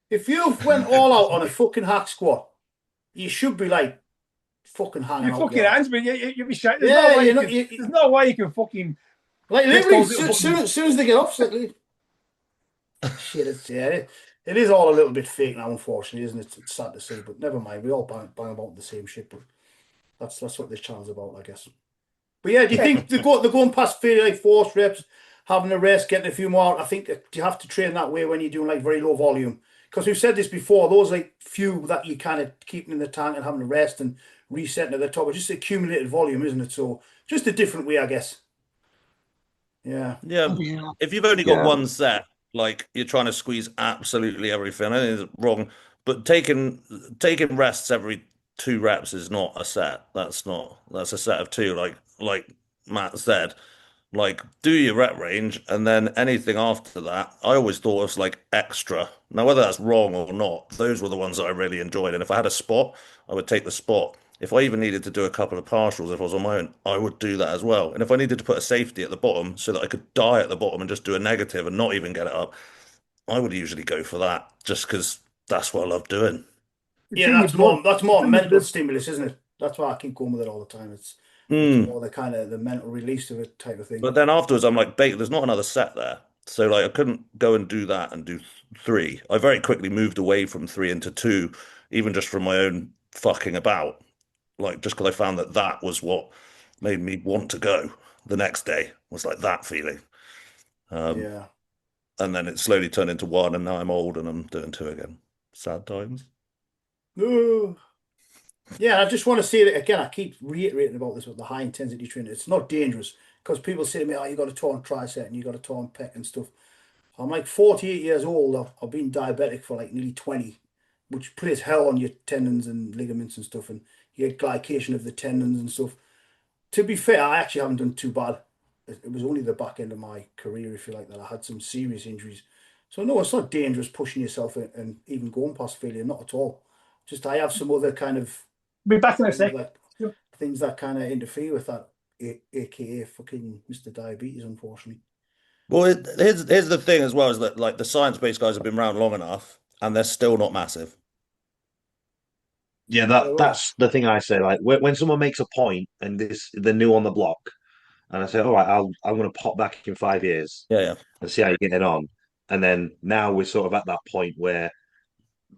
If you went all out on a fucking hack squat, you should be like fucking hanging your out. Fucking hands, but you'll be shaking. There's no way you can fucking. Like literally, as soon as they get off, like, shit, it is all a little bit fake now, unfortunately, isn't it? It's sad to see, but never mind. We all bang about the same shit, but that's what this channel's about, I guess. But yeah, do you think they're going past like force reps, having a rest, getting a few more? I think you have to train that way when you're doing like very low volume. Because we've said this before, those like few that you kind of keeping in the tank and having a rest and resetting at the top are just accumulated volume, isn't it? So just a different way, I guess. Yeah. Yeah. If you've only got one set, like you're trying to squeeze absolutely everything, I think it's wrong. But taking rests every 2 reps is not a set. That's a set of 2, like Matt said. Like do your rep range and then anything after that, I always thought was like extra. Now, whether that's wrong or not, those were the ones that I really enjoyed. And if I had a spot, I would take the spot. If I even needed to do a couple of partials, if I was on my own, I would do that as well. And if I needed to put a safety at the bottom so that I could die at the bottom and just do a negative and not even get it up, I would usually go for that just because that's what I love doing. Yeah, that's more mental stimulus, isn't it? That's why I keep going with it all the time. Mm. more the kind of the mental release of it type of thing. But then afterwards, I'm like, there's not another set there. So like I couldn't go and do that and do three. I very quickly moved away from three into two, even just from my own fucking about. Like just because I found that that was what made me want to go the next day was like that feeling. Yeah. And then it slowly turned into one, and now I'm old and I'm doing two again. Sad times. No. Yeah, I just want to say that again. I keep reiterating about this with the high intensity training. It's not dangerous because people say to me, "Oh, you got a torn tricep and you got a torn pec and stuff." I'm like 48 years old. I've been diabetic for like nearly 20, which plays hell on your tendons and ligaments and stuff, and you get glycation of the tendons and stuff. To be fair, I actually haven't done too bad. It was only the back end of my career, if you like, that I had some serious injuries. So no, it's not dangerous pushing yourself and even going past failure, not at all. Just I have some other kind of Be back in a things sec. that things that kind of interfere with that, aka fucking Mr. Diabetes, unfortunately. Well, here's the thing as well is that like the science-based guys have been around long enough, and they're still not massive. Yeah, Well, that's the thing I say. Like when someone makes a point and they're new on the block, and I say, all right, I'm going to pop back in 5 years Yeah, yeah, and see how you're getting on. And then now we're sort of at that point where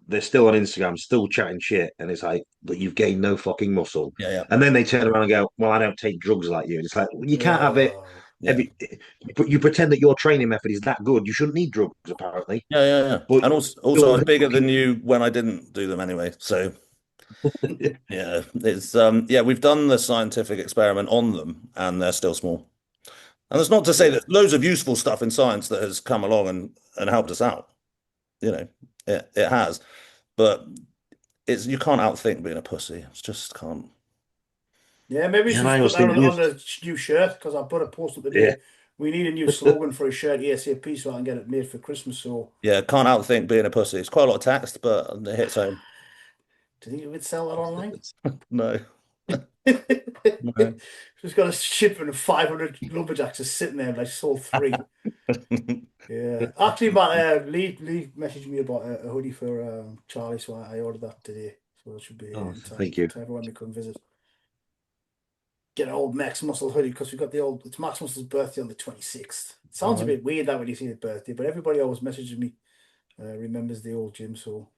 they're still on Instagram, still chatting shit, and it's like, but you've gained no fucking muscle. yeah, yeah, And then they turn around and go, well, I don't take drugs like you. And it's like, well, you can't have it. yeah, You pretend that your training method is that good. You shouldn't need drugs, apparently. yeah, yeah, yeah. But And also, I was bigger than you when I didn't do them anyway. So yeah, it's yeah, we've done the scientific experiment on them, and they're still small. And that's not to say yeah, that loads of useful stuff in science that has come along and helped us out. You know, it has, but it's you can't outthink being a pussy. It's just can't. yeah. Maybe we Yeah, and should I put was that thinking, on the new shirt because I put a post up yeah, today. We need a new slogan for a shirt ASAP so I can get it made for Christmas. So, Yeah, can't outthink being a pussy. It's quite a lot of text, but it hits home. do you think you would sell that online? No, no. Just got a shipment of 500 lumberjacks just sitting there, and I sold three. Yeah, actually, but Lee messaged me about a hoodie for Charlie, so I ordered that today. So it should be oh, in time thank you. to everyone we come visit. Get an old Max Muscle hoodie because we got it's Max Muscle's birthday on the 26th. It sounds a bit weird that when you see his birthday, but everybody always messages me, remembers the old gym, so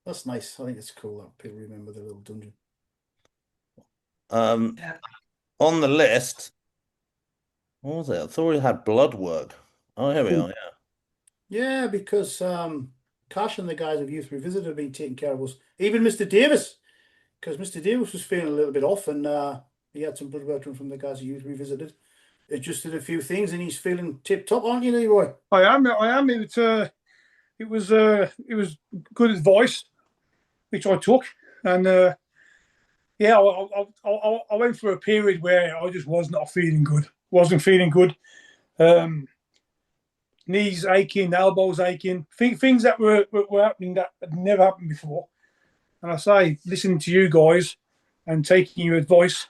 that's nice. I think it's cool that people remember the little dungeon. Um, on the list, what was it? I thought we had blood work. Oh, here we are. Yeah. Yeah, because Cash and the guys of Youth Revisited have been taking care of us. Even Mr. Davis, because Mr. Davis was feeling a little bit off, and he had some blood work done from the guys of Youth Revisited. Adjusted a few things, and he's feeling tip top, aren't you, Leroy? I am. It was good advice, which I took, and yeah, I went through a period where I just was not feeling good. Wasn't feeling good. Knees aching, elbows aching, things that were happening that had never happened before. And I say, listening to you guys and taking your advice,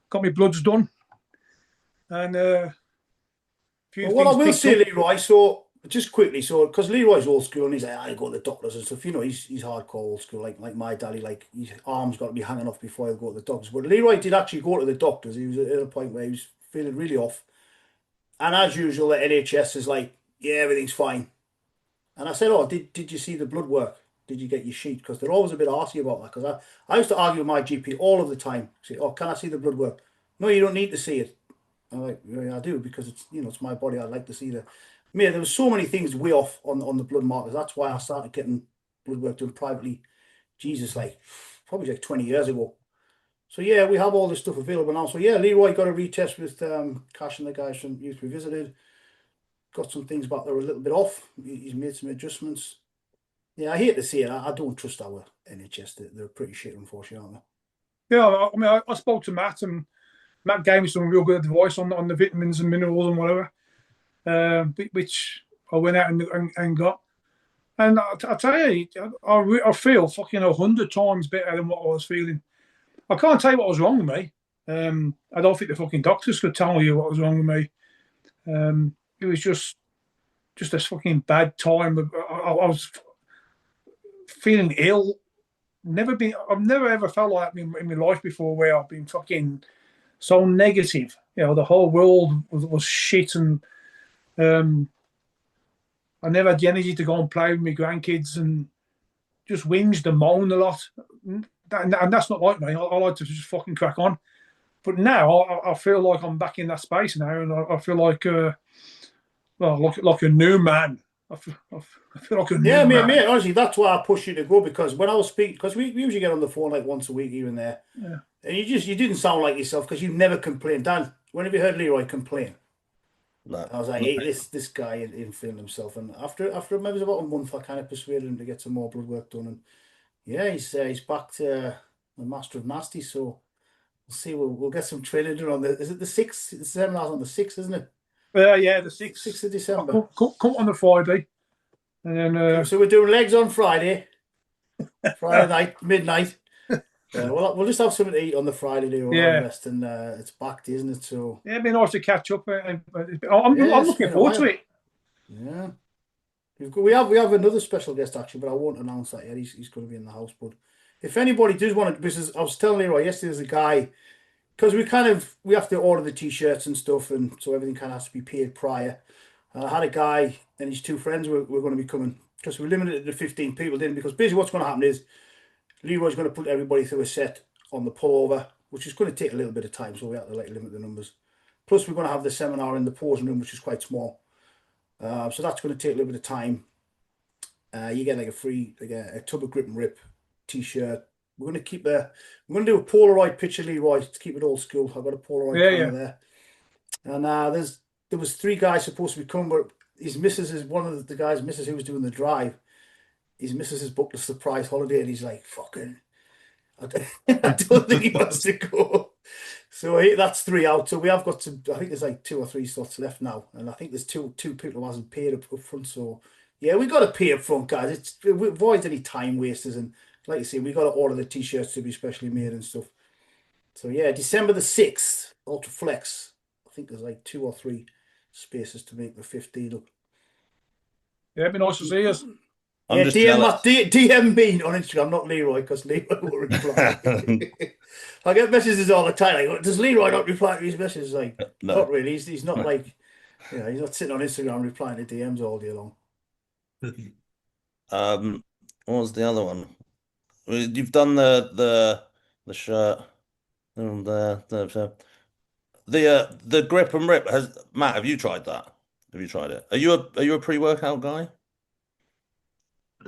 got my bloods done, and few Well, what I things will picked say, up. Leroy, so just quickly, so because Leroy's old school and he's like, I go to the doctors and stuff, you know, he's hardcore old school, like my daddy, like his arms got to be hanging off before he'll go to the doctors. But Leroy did actually go to the doctors. He was at a point where he was feeling really off. And as usual, the NHS is like, yeah, everything's fine. And I said, oh, did you see the blood work? Did you get your sheet? Because they're always a bit arsy about that. Because I used to argue with my GP all of the time. Say, oh, can I see the blood work? No, you don't need to see it. I'm like, yeah, I do because it's it's my body. I'd like to see the. Mate, there was so many things way off on the blood markers. That's why I started getting blood work done privately. Jesus, like probably like 20 years ago. So yeah, we have all this stuff available now. So yeah, Leroy got a retest with Cash and the guys from Youth Revisited. Got some things back that were a little bit off. He's made some adjustments. Yeah, I hate to say it. I don't trust our NHS. They're pretty shit, unfortunately, aren't they? Yeah, I mean, I spoke to Matt, and Matt gave me some real good advice on the vitamins and minerals and whatever, which I went out and got. And I tell you, I feel fucking 100 times better than what I was feeling. I can't tell you what was wrong with me. I don't think the fucking doctors could tell you what was wrong with me. It was just a fucking bad time. I was feeling ill. I've never ever felt like that in my life before, where I've been fucking so negative. The whole world was shit, and I never had the energy to go and play with my grandkids, and just whinged and moaned a lot. And that's not like me. I like to just fucking crack on. But now I feel like I'm back in that space now, and I feel like, like a new man. I feel like a new Yeah, man. mate. Honestly, that's why I push you to go, because when I was speaking, because we usually get on the phone like once a week here and there, Yeah. and you didn't sound like yourself because you never complained. Dan, when have you heard Leroy complain? No. I was like, hey, this guy ain't feeling himself. And after maybe it was about a month, I kind of persuaded him to get some more blood work done. And yeah, he's back to the master of nasty. So we'll see. We'll get some training done on the. Is it the 6th? The seminar's on the 6th, isn't it? Yeah, the 6th. 6th of December. Come on the Friday, and then So we're doing legs on Friday. Friday night, midnight. We'll just have something to eat on the Friday, do all the rest, and it's back day, isn't it? So yeah, it'd be nice to catch up. I'm looking forward to it. Yeah, we have another special guest actually, but I won't announce that yet. He's going to be in the house. But if anybody does want to, because I was telling Leroy yesterday, there's a guy, because we have to order the t-shirts and stuff, and so everything kind of has to be paid prior. I had a guy and his 2 friends were going to be coming, because we limited it to 15 people, didn't? Because basically what's going to happen is Leroy's going to put everybody through a set on the pullover, which is going to take a little bit of time, so we have to limit the numbers. Plus, we're going to have the seminar in the posing room, which is quite small. So that's going to take a little bit of time. You get like a free, a tub of grip and rip t-shirt. We're going to do a Polaroid picture, Leroy, to keep it old school. I've got a Polaroid camera there. And there was 3 guys supposed to be coming, but his missus is one of the guys' missus who was doing the drive. His missus has booked a surprise holiday, and he's like, fucking, I don't think he wants to go. So that's 3 out. So we have got I think there's like 2 or 3 slots left now. And I think there's two people who hasn't paid up front. So yeah, we got to pay up front, guys. It avoids any time wasters. And like you say, we got to order the t-shirts to be specially made and stuff. So yeah, December the 6th, Ultra Flex. I think there's like 2 or 3 spaces to make the 15 up. Yeah, it'd be nice to see us. I'm just jealous. DM me on Instagram, not Leroy, because Leroy will reply. I get messages all the time. Like, does Leroy not reply to his messages? Like, No. not really. He's not like, he's not sitting on Instagram replying to DMs all day long. What was the other one? You've done the shirt and the grip and rip. Matt, have you tried that? Have you tried it? Are you a pre-workout guy?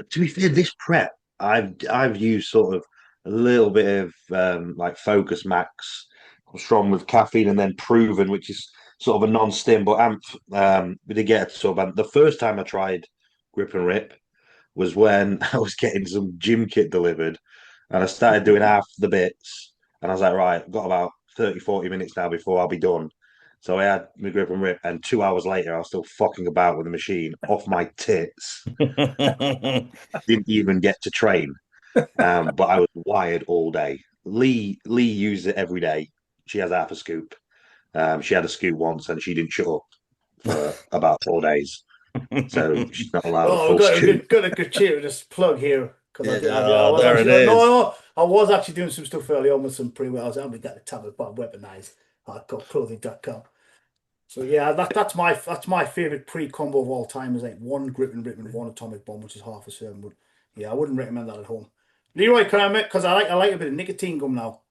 To be fair, this prep I've used sort of a little bit of like Focus Max strong with caffeine, and then Proven, which is sort of a non-stim, but we did get sort of the first time I tried grip and rip was when I was getting some gym kit delivered, and I started doing half the bits, and I was like, right, I've got about 30-40 minutes now before I'll be done. So I had my grip and rip, and 2 hours later, I was still fucking about with the machine off my tits. Didn't even get to train, but I was wired all day. Lee used it every day. She has half a scoop. She had a scoop once, and she didn't shut up for about 4 days. So she's not allowed a full scoop. We've got a gratuitous plug here. Because there it is. I was actually doing some stuff early on with some pre-workouts. I was having that tablet bar weaponized. I've got clothing.com. So yeah, that's my favorite pre-combo of all time, is like 1 grip and rip and 1 atomic bomb, which is half a serve. But yeah, I wouldn't recommend that at home. Leroy, can I make, because I like a bit of nicotine gum now.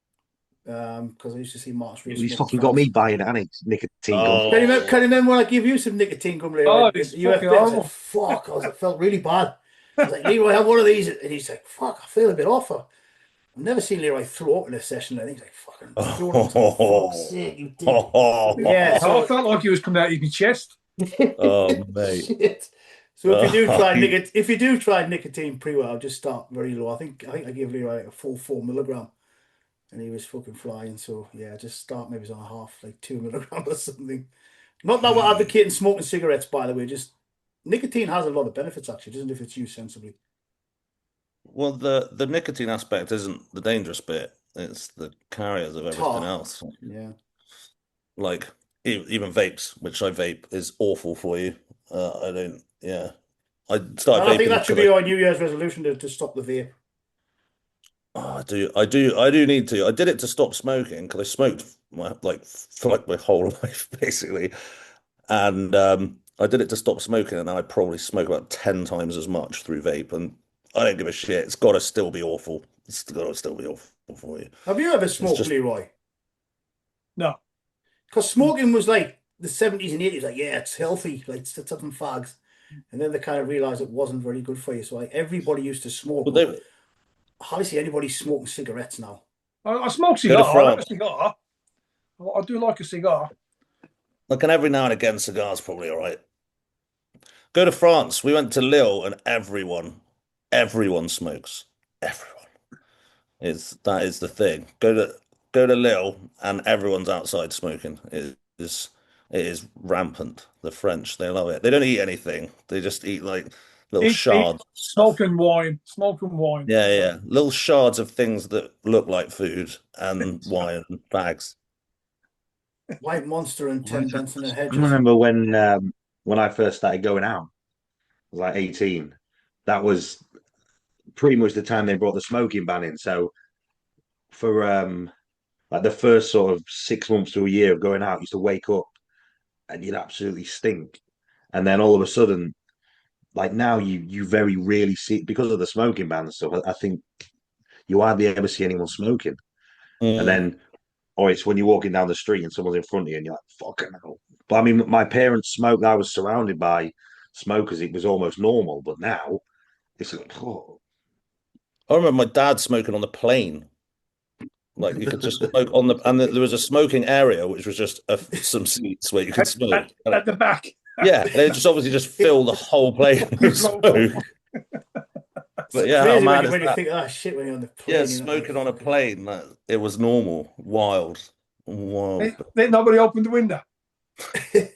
Because I used to see Mark's. He's fucking got me buying it, nicotine gum. Can you remember when I gave you some nicotine gum, Leroy? Oh, it's fucking horrible. Fuck, I felt really bad. I was like, Leroy, have one of these, and he's like, fuck, I feel a bit off. I've never seen Leroy throw up in a session. I think he's like, fucking throw up. For fuck's sake, you dick. Yeah, so I felt like he was coming out of my chest. Oh, mate. Shit. So if you do try nicotine pre-workout, just start very low. I think I gave Leroy like a full 4 milligram, and he was fucking flying. So yeah, just start maybe on a half, like 2 milligrams or something. Not that we're advocating smoking cigarettes, by the way. Just nicotine has a lot of benefits, actually, doesn't it, if it's used sensibly? Well, the nicotine aspect isn't the dangerous bit. It's the carriers of everything else. Yeah. Like even vapes, which I vape, is awful for you. I don't. Yeah. I started. I think that should be our New Year's resolution to stop the vape. Oh, I do need to. I did it to stop smoking because I smoked for like my whole life basically, and I did it to stop smoking, and now I probably smoke about 10 times as much through vape, and I don't give a shit. It's got to still be awful. It's got to still be awful for you. Have you ever It's smoked, just Leroy? No. Because smoking was like the 70s and 80s, like, yeah, it's healthy, like, it's up and fags. And then they kind of realized it wasn't very good for you. So, like, everybody used to smoke, but but they I hardly see anybody smoking cigarettes now. I smoke go to cigar. I like a France. cigar. I do like a cigar. Like, and every now and again, cigars probably all right. Go to France. We went to Lille, and everyone smokes. Everyone. That is the thing. Go to Lille and everyone's outside smoking. It is rampant. The French, they love it. They don't eat anything. They just eat like little Eat, shards of smoke stuff. and wine. Smoke and wine. Yeah, yeah. Little shards of things that look like food and wine and bags. White Monster and I 10 Benson and Hedges. remember when I first started going out, I was like 18. That was pretty much the time they brought the smoking ban in. So for like the first sort of 6 months to a year of going out, I used to wake up and you'd absolutely stink. And then all of a sudden, like now you very rarely see because of the smoking ban and stuff. I think you hardly ever see anyone smoking. And Mm. then or it's when you're walking down the street and someone's in front of you and you're like, fucking hell. But I mean, my parents smoked. I was surrounded by smokers. It was almost normal. But now it's like, oh. I remember my dad smoking on the plane. Like you could just smoke on and there was a smoking area which was just some seats where you could smoke. At the back. Yeah, they just obviously just fill the whole plane with smoke. But It's yeah, how crazy mad is when you that? think of that shit when you're on the plane. Yeah, You're not like, smoking on a fucking... plane, it was normal. Wild. Wild. Nobody opened the window. Can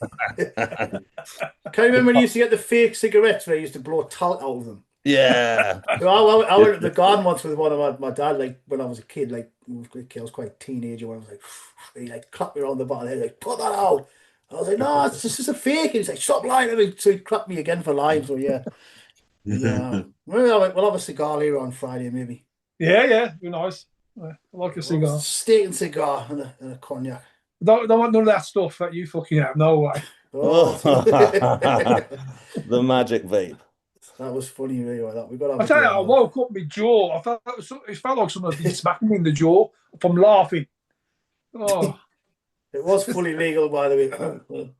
you remember when you used to get the fake cigarettes where you used to blow talc out of them? Yeah. I went to the garden once with one of my dad, like when I was a kid, like I was quite a teenager when I was like, he like clapped me around the back of the head, like, put that out. I was like, no, it's just a fake. And he's like, stop lying to me. So he clapped me again for lying. So yeah. Maybe we'll have a cigar later on Friday, maybe. Yeah, be nice. I like a cigar. Steak and cigar and a cognac. Don't want none of that stuff that you fucking have. No way. Oh, The magic vape. that was funny, really. Like that. We got to have I a tell go you, I on that. woke up my jaw. I felt it felt like someone had been smacking me in the jaw from laughing. Oh, It was fully legal, by the way.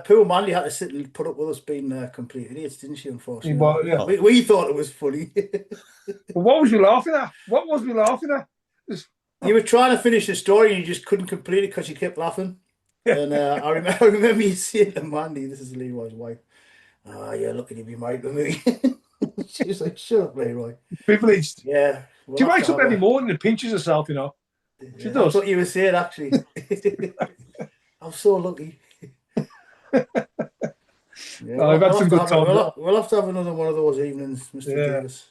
Poor Mandy had to sit and put up with us being complete idiots, didn't she? Unfortunately, well, yeah. we thought it was funny. But what was you laughing at? What was we laughing at? You were trying to finish the story and you just couldn't complete it because you kept laughing. And I remember you saying to Mandy, this is Leroy's wife, "Ah, you're lucky to be married with me." She was like, "Shut up, Leroy." Privileged. Yeah. She wakes up every morning and pinches herself, you know. She does. That's what you were saying, actually. I'm so lucky. Yeah, I've had some good times. We'll have to have another one of those evenings, Mr. Davis.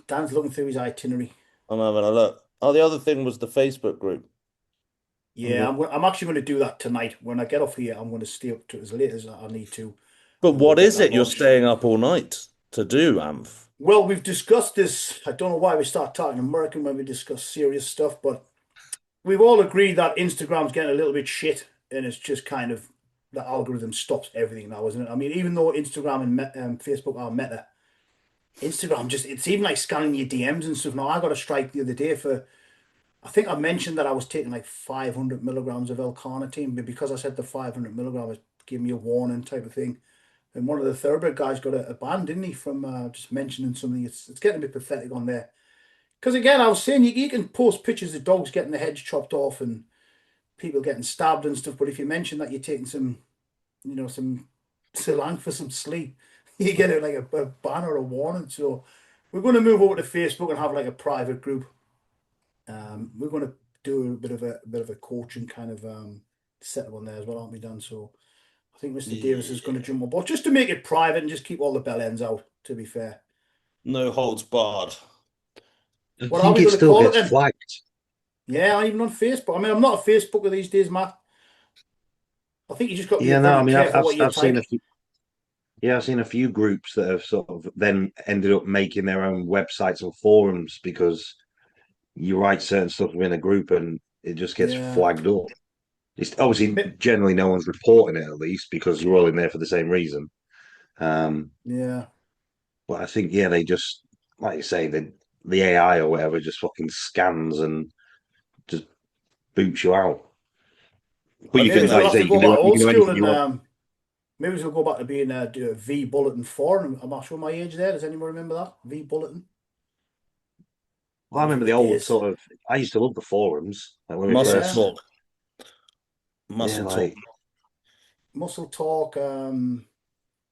Dan's looking through his itinerary. I'm having a look. Oh, the other thing was the Facebook group. Yeah, I'm actually going to do that tonight. When I get off here, I'm going to stay up to as late as I need to. But And what we'll get is that it you're launched. staying up all night to do, Amph? Well, we've discussed this. I don't know why we start talking American when we discuss serious stuff, but we've all agreed that Instagram's getting a little bit shit, and it's just kind of the algorithm stops everything now, isn't it? I mean, even though Instagram and Facebook are meta, Instagram it's even like scanning your DMs and stuff. Now, I got a strike the other day for, I think I mentioned that I was taking like 500 milligrams of L-carnitine, but because I said the 500 milligrams, give me a warning type of thing. And one of the thoroughbred guys got a ban, didn't he, from just mentioning something. It's getting a bit pathetic on there. Because again, I was saying you can post pictures of dogs getting the heads chopped off and people getting stabbed and stuff, but if you mention that you're taking some Silang for some sleep, you get it like a ban or a warning. So we're going to move over to Facebook and have like a private group. We're going to do a bit of a coaching kind of setup on there as well, aren't we, Dan? So I think Mr. Davis is going to jump on board just to make it private and just keep all the bell ends out, to be fair. No holds barred. What I are think we it going to still call it gets then? flagged. Yeah, I'm even on Facebook. I mean, I'm not a Facebooker these days, Matt. I think you just got to be Yeah, no, I very mean, careful what you I've seen type. Yeah, I've seen a few groups that have sort of then ended up making their own websites and forums because you write certain stuff within a group and it just gets Yeah. flagged up. It's obviously generally no one's reporting it, at least because you're all in there for the same reason. Yeah. But I think they just, like you say, the AI or whatever just fucking scans and just boots you out. But you Maybe can, like we'll you have say, to you go can do back you old can do school anything you and want. maybe we'll go back to being do a V Bulletin 4. Am I showing my age there? Does anyone remember that? V Bulletin? Well, I remember the Those old days. sort of. I used to love the forums, like when we Muscle Yeah. first. talk. Yeah, Muscle talk. like Muscle Talk. I'm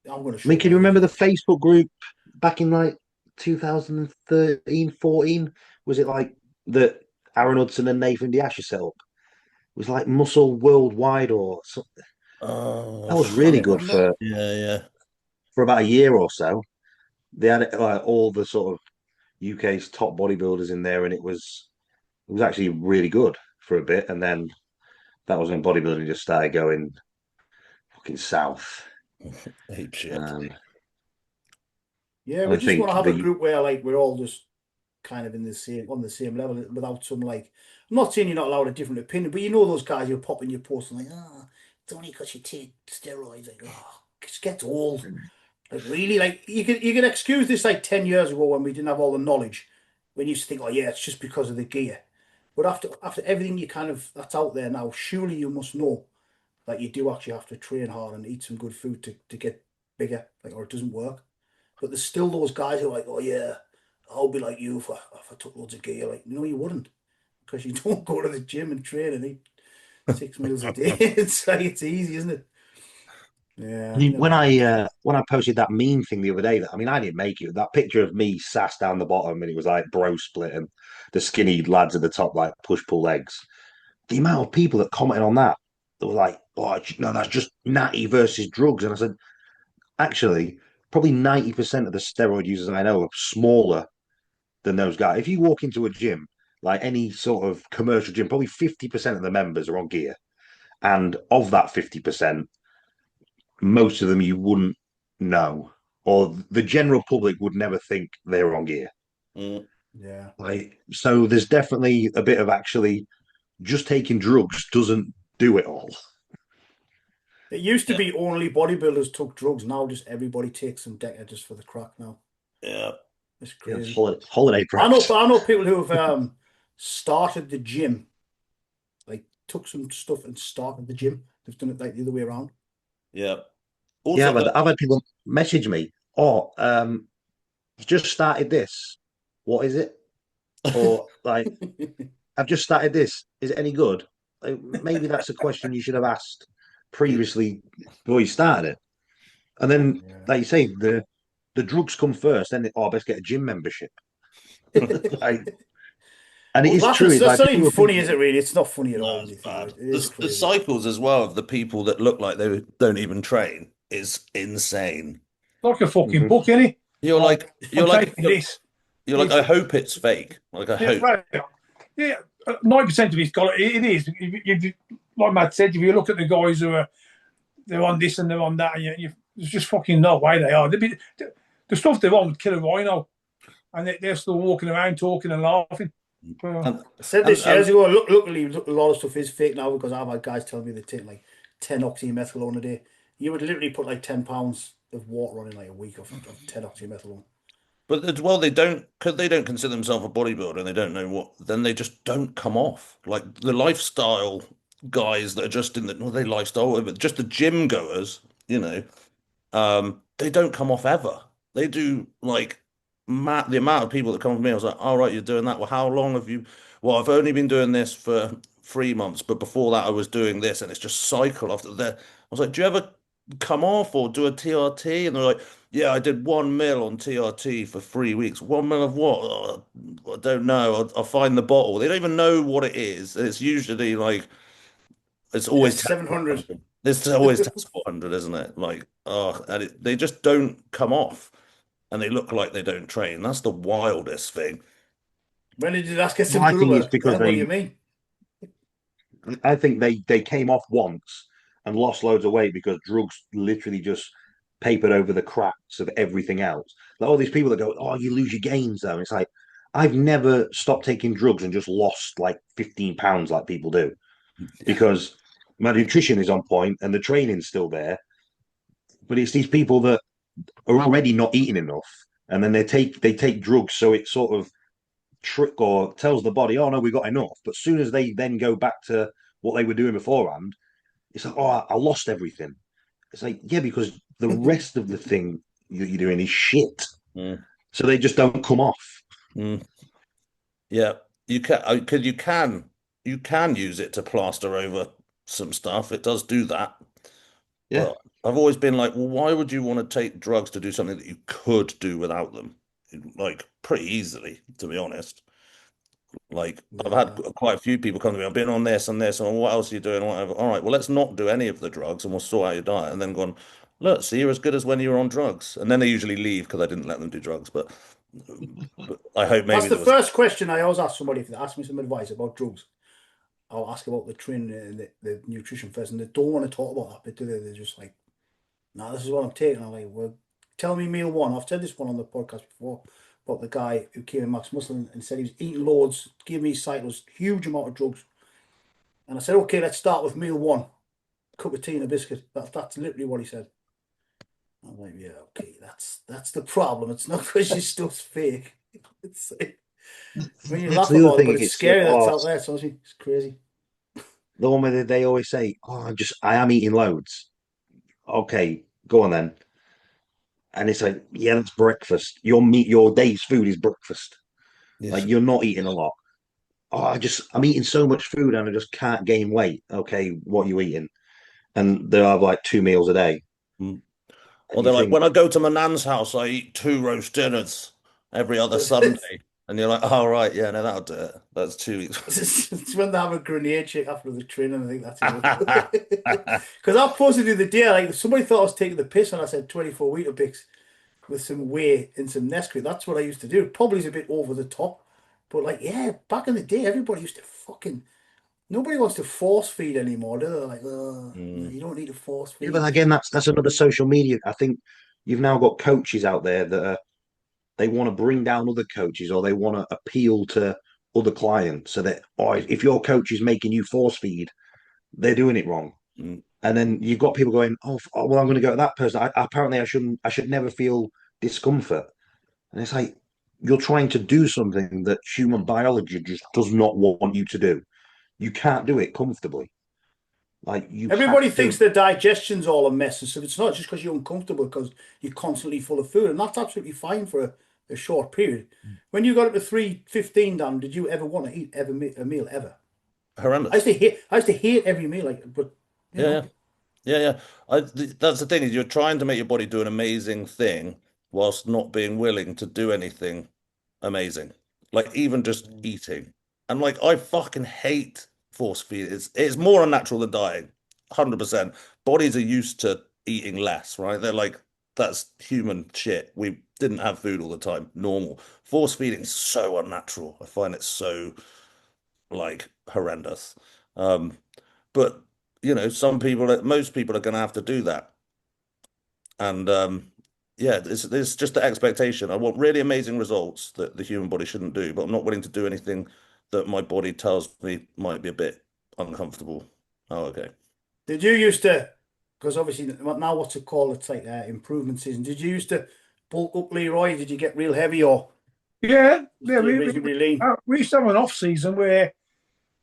going to I mean, show can my you age remember the again. Facebook group back in like 2013, 14? Was it like that Aaron Hudson and Nathan Diasher set up? It was like Muscle Worldwide or something. Oh, That I was I can't really forget. good remember. Yeah. for about a year or so. They had like all the sort of UK's top bodybuilders in there, and it was actually really good for a bit. And then that was when bodybuilding just started going fucking south. Ape shit. Um, Yeah, and we I just want think to have a the group where like we're all just kind of in on the same level without some like. I'm not saying you're not allowed a different opinion, but you know those guys who pop in your post and like, it's only because you take steroids. Like, it just gets old. Like really, like you can excuse this like 10 years ago when we didn't have all the knowledge. When you used to think, oh yeah, it's just because of the gear. But after everything that's out there now, surely you must know that you do actually have to train hard and eat some good food to get bigger, like, or it doesn't work. But there's still those guys who are like, oh yeah, I'll be like you if I took loads of gear. Like, no, you wouldn't, because you don't go to the gym and train and eat 6 meals a day. It's like it's easy, isn't it? Yeah, I've never when got I into it. uh, when I posted that meme thing the other day, that I mean, I didn't make it. That picture of me sassed down the bottom, and it was like bro split, and the skinny lads at the top like push pull legs. The amount of people that commented on that were like, "Oh no, that's just natty versus drugs," and I said, actually, probably 90% of the steroid users I know are smaller than those guys. If you walk into a gym, like any sort of commercial gym, probably 50% of the members are on gear. And of that 50%, most of them you wouldn't know, or the general public would never think they're on gear. Mm. Yeah. Like, so there's definitely a bit of actually just taking drugs doesn't do it all. It used to Yeah. be only bodybuilders took drugs. Now just everybody takes some Deca just for the crack now. Yeah. It's Yeah, it's crazy. holiday I know preps. I know people who have started the gym, like took some stuff and started the gym. They've done it like the other way around. Yeah. Yeah, Also, but I've had people message me, "Oh, you just started this. What is it?" Or like, "I've just started this. Is it any good?" Like, maybe that's a question you should have asked previously before you started it. And then, Yeah. like you say, the drugs come first. Then, I best get a gym membership. Like, and it Well, is true. It's that's like not even people think, funny, is it? Really, it's not funny at all no, when it's you think about bad. it. It is The crazy. cycles as well of the people that look like they don't even train is insane. Like a fucking Mhm. book, innit? You're Oh, like, I'm you're like, taking this. you're like, This. I hope it's fake. Like, I Yeah, hope. well, yeah. 90% of it's got it is. Like Matt said, if you look at the guys who are they're on this and they're on that, there's just fucking no way they are. The stuff they're on would kill a rhino, and they're still walking around talking and laughing. And, I said and, this and years ago. Luckily, a lot of stuff is fake now because I've had guys tell me they take like 10 oxymethylone a day. You would literally put like 10 pounds of water on in like a week of 10 oxymethylone. But well, they don't because they don't consider themselves a bodybuilder and they don't know what. Then they just don't come off. Like the lifestyle guys that are just in the well, they lifestyle, but just the gym goers, they don't come off ever. They do like the amount of people that come to me. I was like, all right, you're doing that. Well, how long have you? Well, I've only been doing this for 3 months, but before that, I was doing this, and it's just cycle after that. I was like, do you ever come off or do a TRT? And they're like, yeah, I did 1 mil on TRT for 3 weeks. 1 mil of what? Oh, I don't know. I'll find the bottle. They don't even know what it is. It's usually like it's Yeah, always it's 700. 400. It's always test 400, isn't it? Like, oh, and they just don't come off, and they look like they don't train. That's the wildest thing. When did you last get well, some I blood think it's work? because What do you mean? I think they came off once and lost loads of weight because drugs literally just papered over the cracks of everything else. Like all these people that go, "Oh, you lose your gains though." And it's like, I've never stopped taking drugs and just lost like 15 pounds like people do, because my nutrition is on point and the training's still there. But it's these people that are already not eating enough, and then they take drugs, so it sort of trick or tells the body, "Oh no, we got enough." But as soon as they then go back to what they were doing beforehand, it's like, "Oh, I lost everything." It's like, yeah, because the rest of the thing you're doing is shit. Mm. So they just don't come off. Mm. Yeah, you can, because you can use it to plaster over some stuff. It does do that. Yeah. But I've always been like, well, why would you want to take drugs to do something that you could do without them? Like pretty easily, to be honest. Like I've had quite a few people come to me. I've been on this and this, and what else are you doing? Whatever. All right, well, let's not do any of the drugs, and we'll sort out your diet. And then gone, look, see, you're as good as when you were on drugs. And then they usually leave because I didn't let them do drugs. But I hope maybe That's the there was. first question I always ask somebody if they ask me some advice about drugs. I'll ask about the training and the nutrition first, and they don't want to talk about that bit, do they? They're just like, "No, this is what I'm taking." I'm like, "Well, tell me meal one." I've said this one on the podcast before about the guy who came in Max Muscle and said he was eating loads, gave me cycles, huge amount of drugs. And I said, "Okay, let's start with meal one. Cup of tea and a biscuit." That's literally what he said. I'm like, "Yeah, okay, that's the problem. It's not because your stuff's fake. It's when you laugh the other about it, thing. but it's It's like, scary that's out there. So it's crazy." the one where they always say, "Oh, I am eating loads." Okay, go on then. And it's like, yeah, that's breakfast. Your day's food is breakfast. Yes. Like you're not eating a lot. Oh, I'm eating so much food and I just can't gain weight. Okay, what are you eating? And they have like 2 meals a day. Mm. And Or you they're like, think, when I go to my nan's house, I eat 2 roast dinners every other Sunday. And you're like, oh, right, yeah, no, that'll do it. That's 2 weeks. It's when they have a grenade shake after the training. I think that's it. Because I posted the other day, like somebody thought I was taking the piss, and I said 24 Weetabix with some whey and some Nesquik. That's what I used to do. Probably is a bit over the top, but like, yeah, back in the day, everybody used to fucking. Nobody wants to force feed anymore, do they? They're like, oh, you don't need to force yeah, feed. but again, that's another social media. I think you've now got coaches out there that they want to bring down other coaches or they want to appeal to other clients so that, oh, if your coach is making you force feed, they're doing it wrong. Mm. And then you've got people going, well, I'm going to go to that person. Apparently, I should never feel discomfort. And it's like you're trying to do something that human biology just does not want you to do. You can't do it comfortably. Like you Everybody have thinks to. their digestion's all a mess, and so it's not just because you're uncomfortable, because you're constantly full of food, and that's absolutely fine for a short period. When you got up to 3:15, Dan, did you ever want to eat a meal ever? Horrendous. I used to hate every meal, like, but you Yeah, yeah. know, Yeah, yeah. That's the thing is you're trying to make your body do an amazing thing whilst not being willing to do anything amazing. Like even just eating. And like I fucking hate force feed. It's more unnatural than dying. 100%. Bodies are used to eating less, right? They're like that's human shit. We didn't have food all the time. Normal. Force feeding is so unnatural. I find it so like horrendous. But most people are going to have to do that. And yeah, it's just the expectation. I want really amazing results that the human body shouldn't do, but I'm not willing to do anything that my body tells me might be a bit uncomfortable. Oh, okay. did you used to? Because obviously now what's it called? It's like improvement season. Did you used to bulk up, Leroy? Did you get real heavy or Yeah, stay reasonably lean? we used to have an off season where,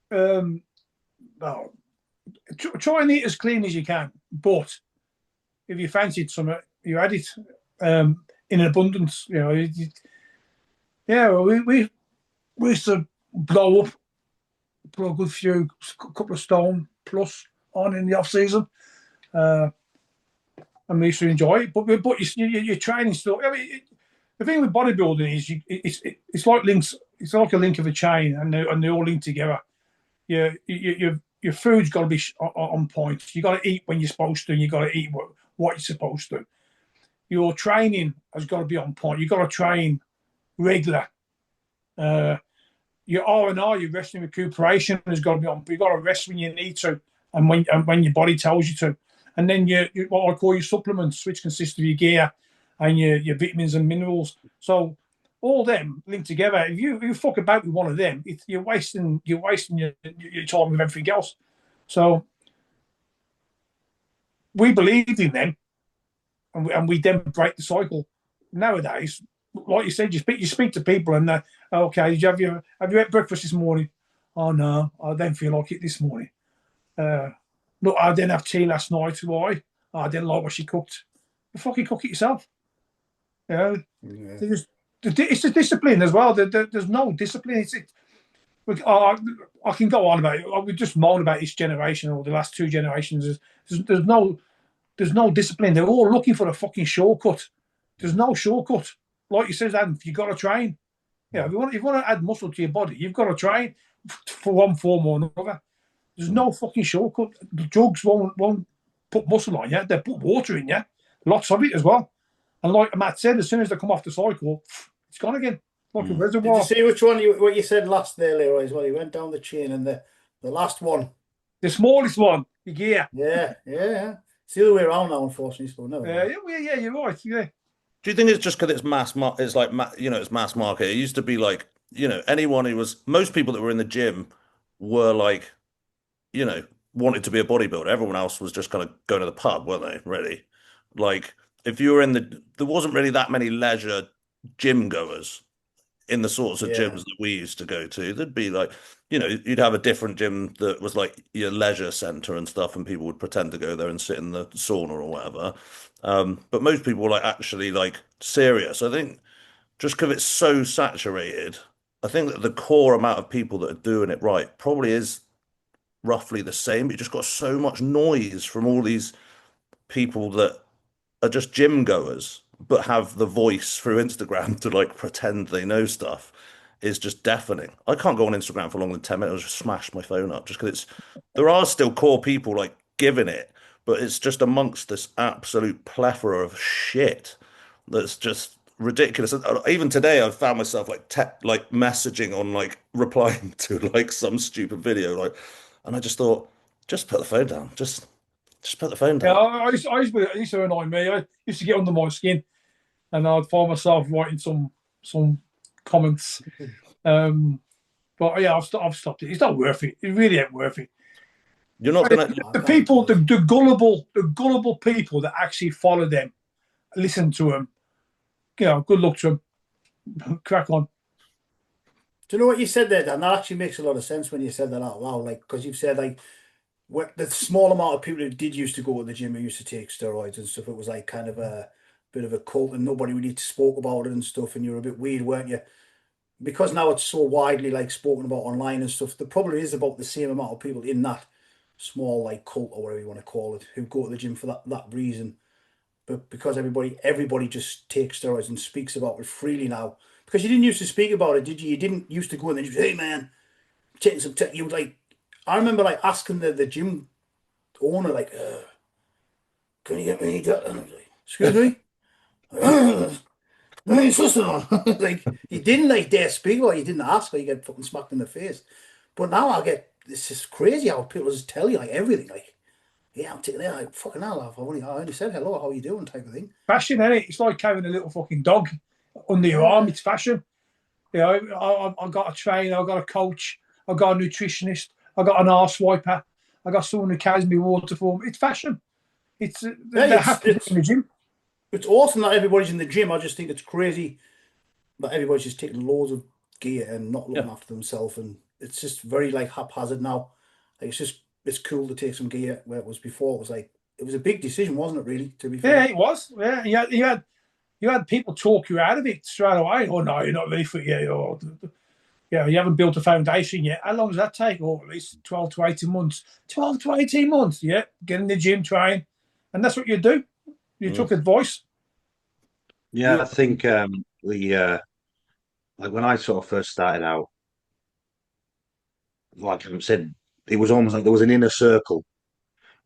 well, try and eat as clean as you can, but if you fancied something, you had it in abundance. You know, yeah. Well, we used to blow up, put a good couple of stone plus on in the off season, and we used to enjoy it. But your training still. I mean, the thing with bodybuilding is it's like links. It's like a link of a chain, and they all link together. Your food's got to be on point. You got to eat when you're supposed to, and you got to eat what you're supposed to. Your training has got to be on point. You got to train regular. Your R&R, your resting recuperation has got to be on. You got to rest when you need to, and when your body tells you to. and then you what I call your supplements, which consist of your gear and your vitamins and minerals. So all them linked together. If you fuck about with one of them, you're wasting your time with everything else. So we believed in them, and we then break the cycle. Nowadays, like you said, you speak to people, and okay, have you had breakfast this morning? Oh no, I don't feel like it this morning. Look, I didn't have tea last night. Why? Oh, I didn't like what she cooked. You fucking cook it yourself. You know, it's the discipline as well. There's no discipline. I can go on about it. We just moan about this generation or the last two generations. There's no discipline. They're all looking for a fucking shortcut. There's no shortcut. Like you said, Adam, you've got to train. Yeah, if you want to add muscle to your body, you've got to train for one form or another. There's no fucking shortcut. The drugs won't put muscle on you. They put water in you. Lots of it as well. And like Matt said, as soon as they come off the cycle, it's gone again. Like a reservoir. Did you see which one what you said last there, Leroy, as well? You went down the chain, and the last one. The smallest one, the gear. Yeah. It's the other way around now, unfortunately. So no. Yeah, you're right. Yeah. Do you think it's just because it's it's like, it's mass market? It used to be like, anyone who was, most people that were in the gym were like, wanted to be a bodybuilder. Everyone else was just kind of going to the pub, weren't they? Really? Like, if you were there wasn't really that many leisure gym goers in the sorts of gyms that we used to go to. There'd be like, you'd have a different gym that was like your leisure center and stuff, and people would pretend to go there and sit in the sauna or whatever. But most people were like actually like serious. I think just because it's so saturated, I think that the core amount of people that are doing it right probably is roughly the same. But you just got so much noise from all these people that are just gym goers but have the voice through Instagram to like pretend they know stuff is just deafening. I can't go on Instagram for longer than 10 minutes. I'll just smash my phone up just because there are still core people like giving it, but it's just amongst this absolute plethora of shit that's just ridiculous. Even today, I found myself like messaging on like replying to like some stupid video, and I just thought, just put the phone down. Just put the phone down. Yeah, it used to annoy me. I used to get under my skin, and I'd find myself writing some comments. But yeah, I've stopped it. It's not worth it. It really ain't worth it. You're not gonna the gullible people that actually follow them, listen to them. Good luck to them. Crack on. Do you know what you said there, Dan? That actually makes a lot of sense when you said that out loud. Like, because you've said like, the small amount of people who did used to go to the gym who used to take steroids and stuff, it was like kind of a bit of a cult, and nobody really spoke about it and stuff, and you were a bit weird, weren't you? Because now it's so widely like spoken about online and stuff, there probably is about the same amount of people in that small like cult or whatever you want to call it who go to the gym for that reason. But because everybody just takes steroids and speaks about it freely now, because you didn't used to speak about it, did you? You didn't used to go in and just, hey man, taking some you would like, I remember like asking the gym owner like, can you get me that? And I was like, excuse me? Like, you didn't like dare speak, or you didn't ask, or you get fucking smacked in the face. But now I get, this is crazy how people just tell you like everything, like, yeah, I'm taking it, like, fucking hell, I only said hello, how you doing, type of thing. Fashion, innit? It's like having a little fucking dog under your arm. It's fashion. I got a trainer, I got a coach, I got a nutritionist, I got an arse wiper, I got someone who carries me water for me. It's fashion. It's they're happy in the gym. It's awesome that everybody's in the gym. I just think it's crazy that everybody's just taking loads of gear and not looking after themselves, and it's just very like haphazard now. Like, it's cool to take some gear, where it was before. It was like, it was a big decision, wasn't it? Really, to be fair. Yeah, it was. Yeah, you had people talk you out of it straight away. Oh no, you're not ready for it yet. Or, you haven't built a foundation yet. How long does that take? Oh, at least 12 to 18 months. 12 to 18 months. Yeah, get in the gym, train, and that's what you do. You took advice. Yeah, I think like when I sort of first started out, like I said, it was almost like there was an inner circle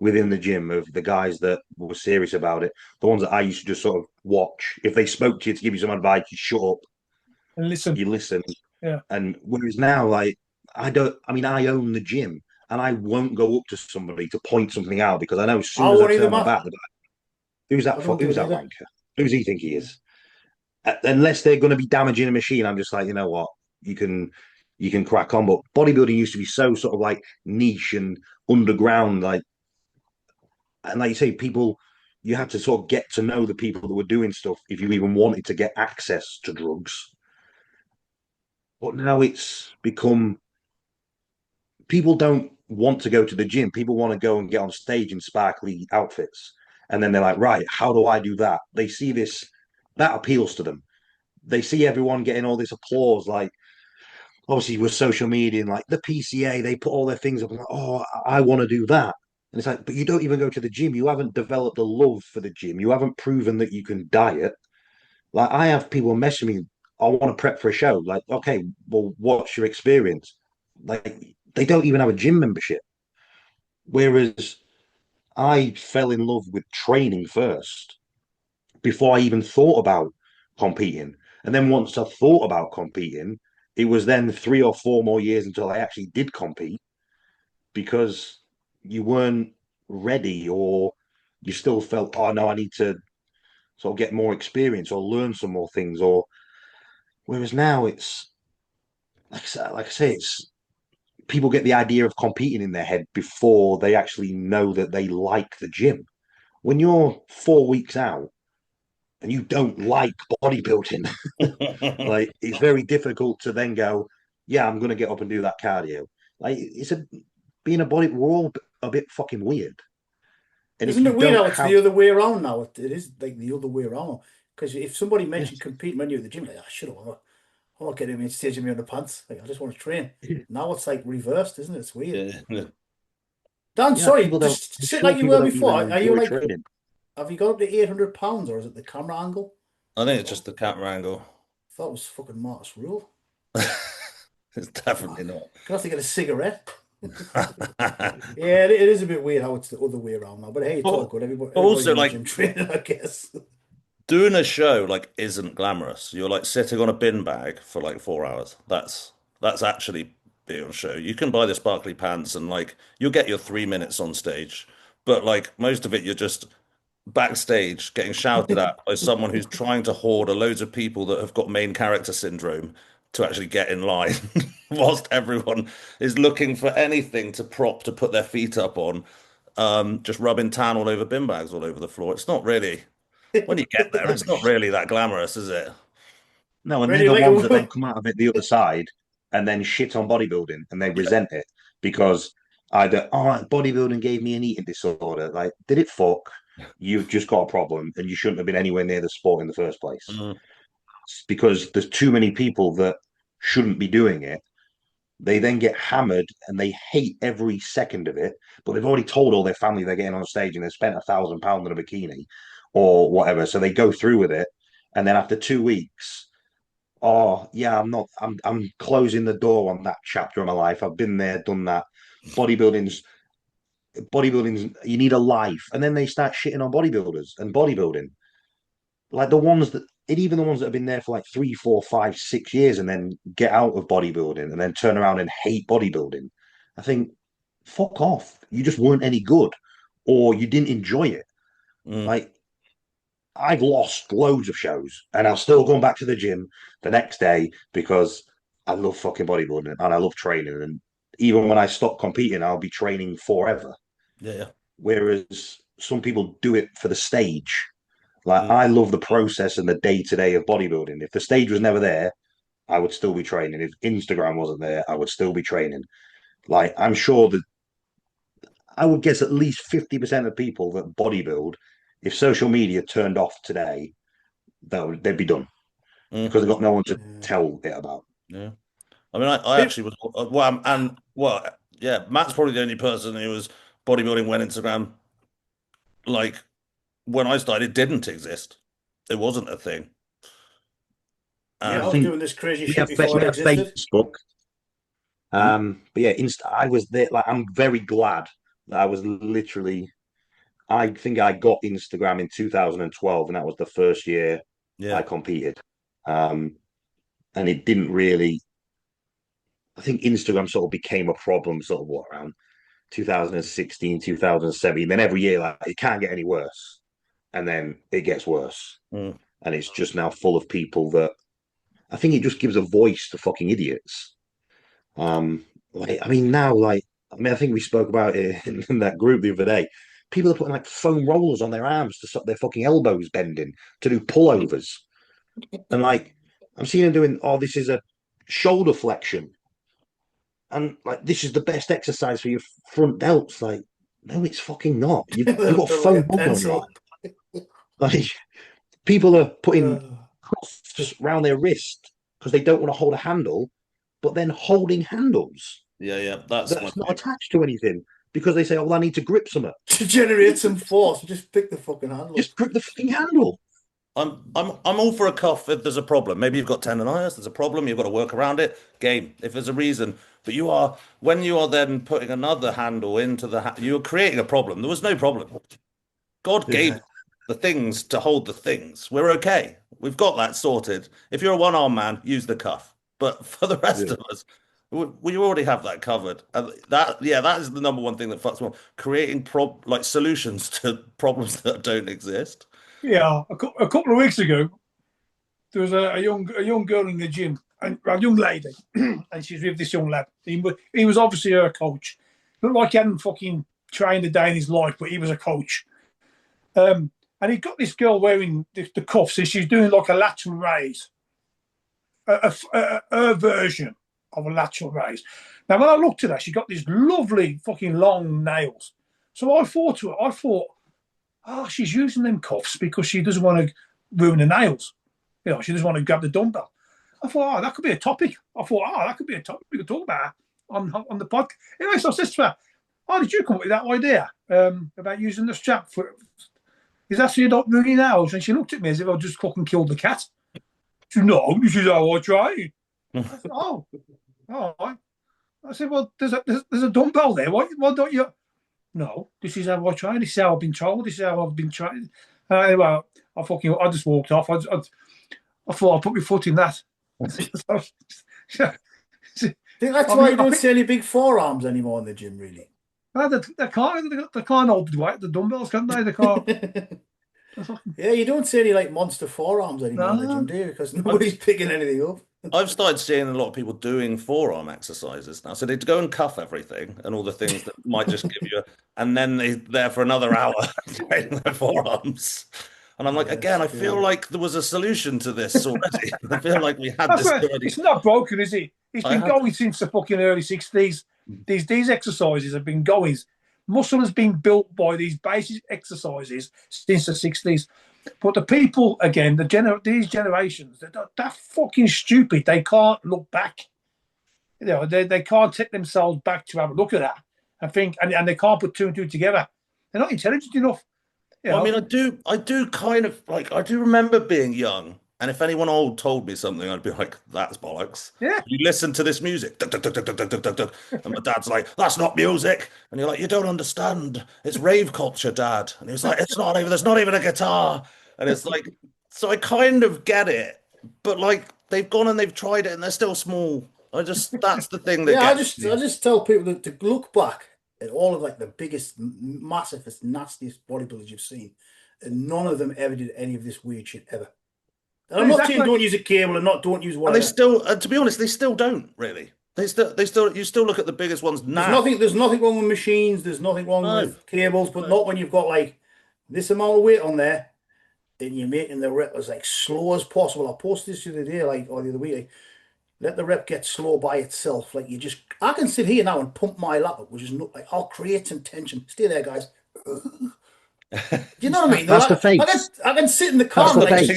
within the gym of the guys that were serious about it. The ones that I used to just sort of watch. If they spoke to you to give you some advice, you shut up and listen. You listen. Yeah. And whereas now, like, I own the gym. and I won't go up to somebody to point something out because I know as I soon as I won't either, turn my Matt. back, they're like, who's that? I don't do Who's it that either. wanker? Who's he think he is? Unless they're going to be damaging a machine, I'm just like, you know what, you can crack on. But bodybuilding used to be so sort of like niche and underground, like, and like you say, people, you had to sort of get to know the people that were doing stuff if you even wanted to get access to drugs. But now it's become, people don't want to go to the gym. People want to go and get on stage in sparkly outfits. And then they're like, right, how do I do that? They see this, that appeals to them. They see everyone getting all this applause, like obviously with social media and like the PCA, they put all their things up and like, oh, I want to do that. And it's like, but you don't even go to the gym. You haven't developed a love for the gym. You haven't proven that you can diet. Like I have people messaging me, I want to prep for a show. Like, okay, well, what's your experience? Like they don't even have a gym membership. Whereas I fell in love with training first before I even thought about competing. And then once I thought about competing, it was then 3 or 4 more years until I actually did compete because you weren't ready or you still felt, oh no, I need to sort of get more experience or learn some more things. Or whereas now it's like I say, it's people get the idea of competing in their head before they actually know that they like the gym. When you're 4 weeks out and you don't like bodybuilding, like it's very difficult to then go, yeah, I'm going to get up and do that cardio. Like it's a being a body, we're all a bit fucking weird. And if Isn't you it weird don't how it's the have, other way around now? It is like the other way around. Because if somebody mentioned competing when you're at the gym, like, I should have. I want to get him in stage me on the pants. Like, I just want to train. Now it's like reversed, isn't it? It's weird. Yeah. Dan, yeah, sorry, people don't. just I'm sit sure like you people were don't before. even Are you enjoy like, training. have you got up to 800 pounds or is it the camera angle? I think it's just the camera angle. I thought it was fucking Mark's rule. It's definitely not. Gonna have to get a cigarette. Yeah, it is a bit weird how it's the other way around now. But hey, it's all But good. Everybody's also, in the like gym training, I guess. doing a show like isn't glamorous. You're like sitting on a bin bag for like 4 hours. That's actually being on a show. You can buy the sparkly pants and like you'll get your 3 minutes on stage, but like most of it, you're just backstage getting shouted at by someone who's trying to hoard a loads of people that have got main character syndrome to actually get in line, whilst everyone is looking for anything to prop to put their feet up on, just rubbing tan all over bin bags all over the floor. It's not really, when you get there, No, it's not really that glamorous, is it? no, and they're Ready, the like ones that then come out of it the other side and then shit on bodybuilding and they Yeah. resent it because either, oh, bodybuilding gave me an eating disorder. Like, did it fuck? You've just got a problem and you shouldn't have been anywhere near the sport in the first place. Mm, Because there's too many people that shouldn't be doing it. They then get hammered and they hate every second of it, but they've already told all their family they're getting on stage and they've spent £1,000 on a bikini or whatever. So they go through with it. And then after 2 weeks, oh yeah, I'm closing the door on that chapter of my life. I've been there, done that. Bodybuilding's bodybuilding's you need a life. And then they start shitting on bodybuilders and bodybuilding. Like the ones that even the ones that have been there for like 3, 4, 5, 6 years and then get out of bodybuilding and then turn around and hate bodybuilding. I think, fuck off. You just weren't any good or you didn't enjoy it. mm. Like I've lost loads of shows and I'll still go back to the gym the next day because I love fucking bodybuilding and I love training. And even when I stop competing, I'll be training forever. Yeah. Whereas some people do it for the stage. Like Mm. I love the process and the day to day of bodybuilding. If the stage was never there, I would still be training. If Instagram wasn't there, I would still be training. Like I'm sure that I would guess at least 50% of people that bodybuild, if social media turned off today, they'd be done Mm. because they've got no one to yeah. tell it about. Yeah. I mean, I actually was, well, and well, yeah, Matt's probably the only person who was bodybuilding when Instagram, like, when I started, didn't exist. It wasn't a thing. Yeah, Yeah, I I was And think doing this crazy we shit have before we it have existed. Facebook. mm, But yeah, I was there. Like, I'm very glad that I was literally. I think I got Instagram in 2012, and that was the first year I yeah, competed. Um, and it didn't really. I think Instagram sort of became a problem, sort of what around 2016, 2017. Then every year, like, it can't get any worse. And then it gets worse. Mm. And it's just now full of people that I think it just gives a voice to fucking idiots. Like, I mean, now, like, I mean, I think we spoke about it in that group the other day. People are putting like foam rollers on their arms to stop their fucking elbows bending to do pullovers. And like, I'm seeing them doing, oh, this is a shoulder flexion. And like, this is the best exercise for your front delts. Like, no, it's fucking not. You've got foam rollers on your arm. Like, people are putting cuffs around their wrist because they don't want to hold a handle, but then holding handles. Yeah, That's not attached to anything because they say, oh, well, I need to grip something. To generate some force, just pick the fucking handle. Just grip the fucking handle. I'm all for a cuff if there's a problem. Maybe you've got tendonitis, there's a problem, you've got to work around it. Game, if there's a reason. But when you are then putting another handle into you're creating a problem. There was no problem. God gave the things to hold the things. We're okay. We've got that sorted. If you're a one-arm man, use the cuff. But for the rest of us, we already have that covered. And that is the number one thing that fucks me up. Creating solutions to problems that don't exist. Yeah, a couple of weeks ago, there was a young girl in the gym, and a young lady, and she's with this young lad. He was obviously her coach. Looked like he hadn't fucking trained a day in his life, but he was a coach. And he got this girl wearing the cuffs, and she's doing like a lateral raise, a version of a lateral raise. Now, when I looked at her, she got these lovely fucking long nails. So I thought to her, oh, she's using them cuffs because she doesn't want to ruin the nails. You know, she doesn't want to grab the dumbbell. I thought, that could be a topic. That could be a topic we could talk about on the podcast. Anyway, so I said to her, oh, did you come up with that idea about using the strap for? Is that so you don't ruin your nails? And she looked at me as if I just fucking killed the cat. She said, no, this is how I train. I said, oh, all right. I said, well, there's a dumbbell there. Why don't you? No, this is how I train. This is how I've been told. This is how I've been trained. Anyway, I just walked off. I thought I'd put my foot in that. I think that's why you don't see any big forearms anymore in the gym, really. They can't hold the dumbbells, can't they? They can't. Yeah, you don't see any like monster forearms anymore in the gym, do you? Because nobody's picking anything up. I've started seeing a lot of people doing forearm exercises now. So they go and cuff everything and all the things that might just give you, and then they're there for another hour training their forearms. And I'm like, again, I feel like there was a solution to this already. I feel like we had this already. It's not broken, is it? It's been going since the fucking early 60s. These exercises have been going. Muscle has been built by these basic exercises since the 60s. But the people, again, these generations, they're fucking stupid. They can't look back. You know, they can't take themselves back to have a look at that and think, and they can't put two and two together. They're not intelligent enough. You know? I mean, I do kind of like, I do remember being young, and if anyone old told me something, I'd be like, that's bollocks. Yeah. You listen to this music. Duk, duk, duk, duk, duk, duk, duk, duk. And my dad's like, that's not music. And you're like, you don't understand. It's rave culture, Dad. And he was like, there's not even a guitar. And it's like, so I kind of get it, but like they've gone and they've tried it and they're still small. That's the thing that I just tell people to look back at all of like the biggest, massivest, nastiest bodybuilders you've seen, and none of them ever did any of this weird shit ever. And I'm not saying don't use a cable and don't use whatever. And they still, to be honest, they still don't really. You still look at the biggest ones now. There's nothing wrong with machines. There's nothing wrong with cables, but not when you've got like this amount of weight on there, and you're making the rep as like slow as possible. I posted this the other day, or the other week. Like, let the rep get slow by itself. Like I can sit here now and pump my lat up, which is not like I'll create some tension. Stay there, guys. Do you know what I mean? That's the face. I can sit in the car and like,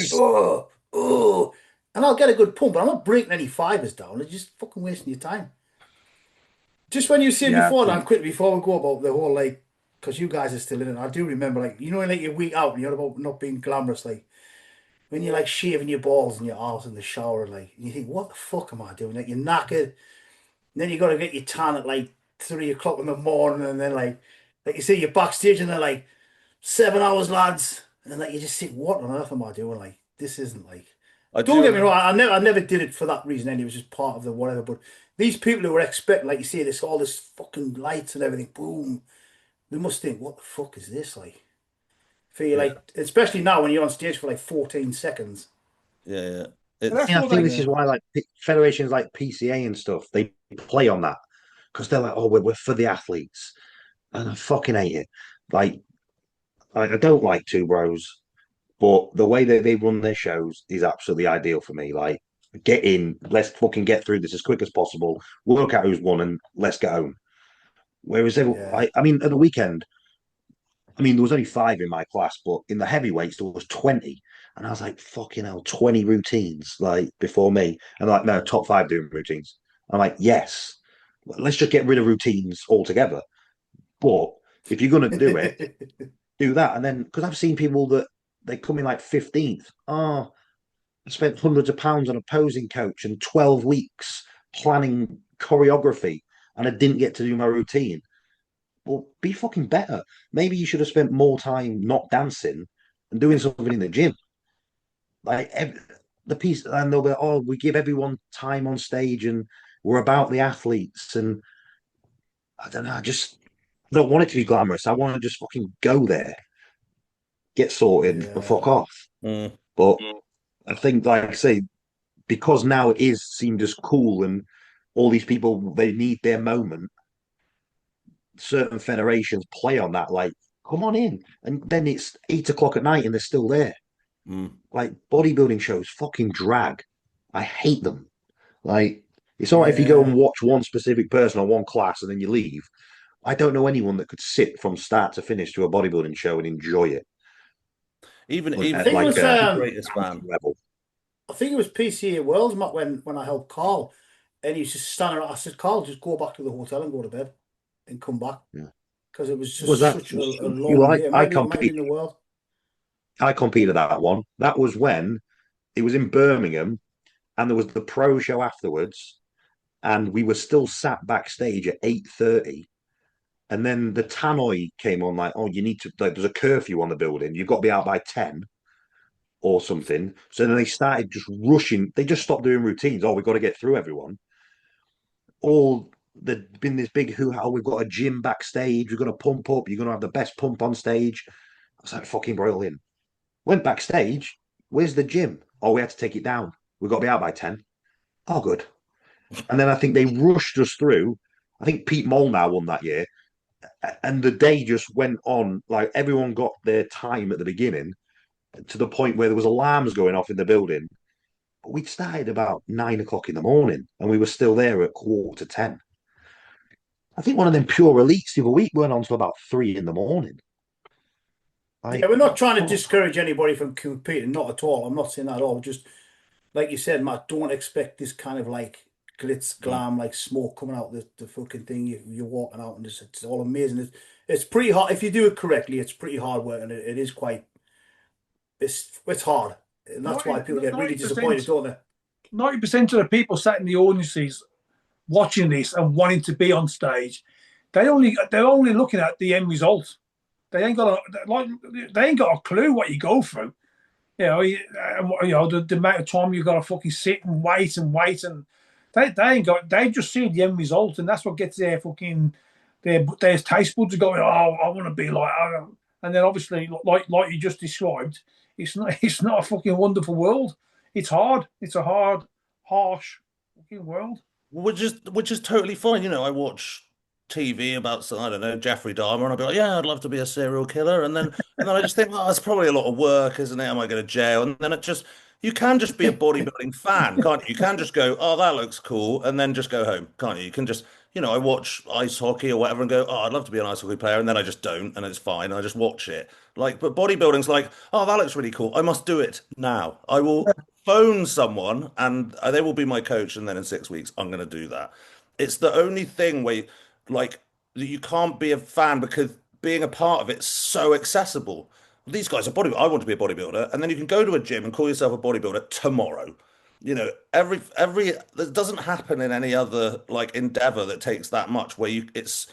and I'll get a good pump, but I'm not breaking any fibers down. It's just fucking wasting your time. Just when you said before, before we go about the whole like, because you guys are still in it, I do remember like, you know, like your week out and you're about not being glamorous, like when you're like shaving your balls and your arse in the shower, like, and you think, what the fuck am I doing? Like you're knackered, and then you got to get your tan at like 3 o'clock in the morning, and then like you say you're backstage and they're like 7 hours, lads, and then like you just think, what on earth am I doing? Like this isn't like, Don't get me wrong, I never did it for that reason anyway, it was just part of the whatever, but these people who were expecting, like you see, this all this fucking lights and everything, boom, they must think, what the fuck is this like? For you, Yeah. like, especially now when you're on stage for like 14 seconds. Yeah. But that's I what think they, this is why like federations like PCA and stuff, they play on that because they're like, oh, we're for the athletes, and I fucking hate it. Like, I don't like Two Bros, but the way that they run their shows is absolutely ideal for me. Like, get in, let's fucking get through this as quick as possible, work out who's won, and let's get home. Whereas, Yeah. I mean, at the weekend, I mean, there was only 5 in my class, but in the heavyweights there was 20, and I was like, fucking hell, 20 routines like before me, and like, no, top 5 doing routines. I'm like, yes, let's just get rid of routines altogether. But if you're gonna do it, do that, and then because I've seen people that they come in like 15th. Oh, I spent hundreds of pounds on a posing coach and 12 weeks planning choreography, and I didn't get to do my routine. Well, be fucking better. Maybe you should have spent more time not dancing and doing something in the gym. Like the piece, and they'll be, oh, we give everyone time on stage and we're about the athletes. And I don't know, I just don't want it to be glamorous. I want to just fucking go there, get sorted, and Yeah. fuck off. Mm. But I think, like I say, because now it is seemed as cool and all these people, they need their moment. Certain federations play on that, like, come on in. And then it's 8 o'clock at night and they're still there. Mm. Like, bodybuilding shows fucking drag. I hate them. Like, it's all right if you go Yeah. and watch one specific person or one class and then you leave. I don't know anyone that could sit from start to finish to a bodybuilding show and enjoy it Even I at think it like was a the greatest fan. level. I think it was PCA Worlds, Matt, when I helped Carl, and he was just standing around. I said, Carl, just go back to the hotel and go to bed and come back. Yeah. Because it was Was just that such a you long like? day. It might be in the world. I competed that one. That was when it was in Birmingham and there was the pro show afterwards, and we were still sat backstage at 8:30. And then the tannoy came on, like, oh, you need to, like, there's a curfew on the building. You've got to be out by 10 or something. So then they started just rushing. They just stopped doing routines. Oh, we've got to get through everyone. All there'd been this big hoo ha. We've got a gym backstage. We're going to pump up. You're going to have the best pump on stage. I was like, fucking brilliant. Went backstage. Where's the gym? Oh, we had to take it down. We've got to be out by 10. Oh, good. And then I think they rushed us through. I think Pete Molnar won that year. And the day just went on, like, everyone got their time at the beginning to the point where there was alarms going off in the building. But we'd started about 9 o'clock in the morning and we were still there at 9:45. I think one of them pure elites the other week weren't on until about 3 in the morning. Yeah, Like, we're not trying to oh, discourage anybody from competing, not at all. I'm not saying that at all. Just like you said, Matt, don't expect this kind of like glitz, Mm. glam, like smoke coming out the fucking thing. You're walking out and it's all amazing. It's pretty hard. If you do it correctly, it's pretty hard work and it is quite, it's hard. And that's why people get really disappointed, don't they? 90% of the people sat in the audiences watching this and wanting to be on stage, they're only looking at the end result. They ain't got a clue what you go through. The amount of time you got to fucking sit and wait, and they just see the end result, and that's what gets their taste buds going. Oh, I want to be like, and then obviously, like you just described, it's not a fucking wonderful world. It's hard. It's a hard, harsh fucking world. Which is totally fine. I watch TV about, I don't know, Jeffrey Dahmer, and I'll be like, yeah, I'd love to be a serial killer. And then I just think, oh, it's probably a lot of work, isn't it? I might go to jail. And then you can just be a bodybuilding fan, can't you? You can just go, oh, that looks cool, and then just go home, can't you? You can just, I watch ice hockey or whatever and go, oh, I'd love to be an ice hockey player, and then I just don't, and it's fine. I just watch it. Like, but bodybuilding's like, oh, that looks really cool. I must do it now. I will phone someone and they will be my coach, and then in 6 weeks I'm going to do that. It's the only thing where like you can't be a fan because being a part of it's so accessible. These guys are bodybuilders. I want to be a bodybuilder, and then you can go to a gym and call yourself a bodybuilder tomorrow. Every that doesn't happen in any other like endeavor that takes that much where it's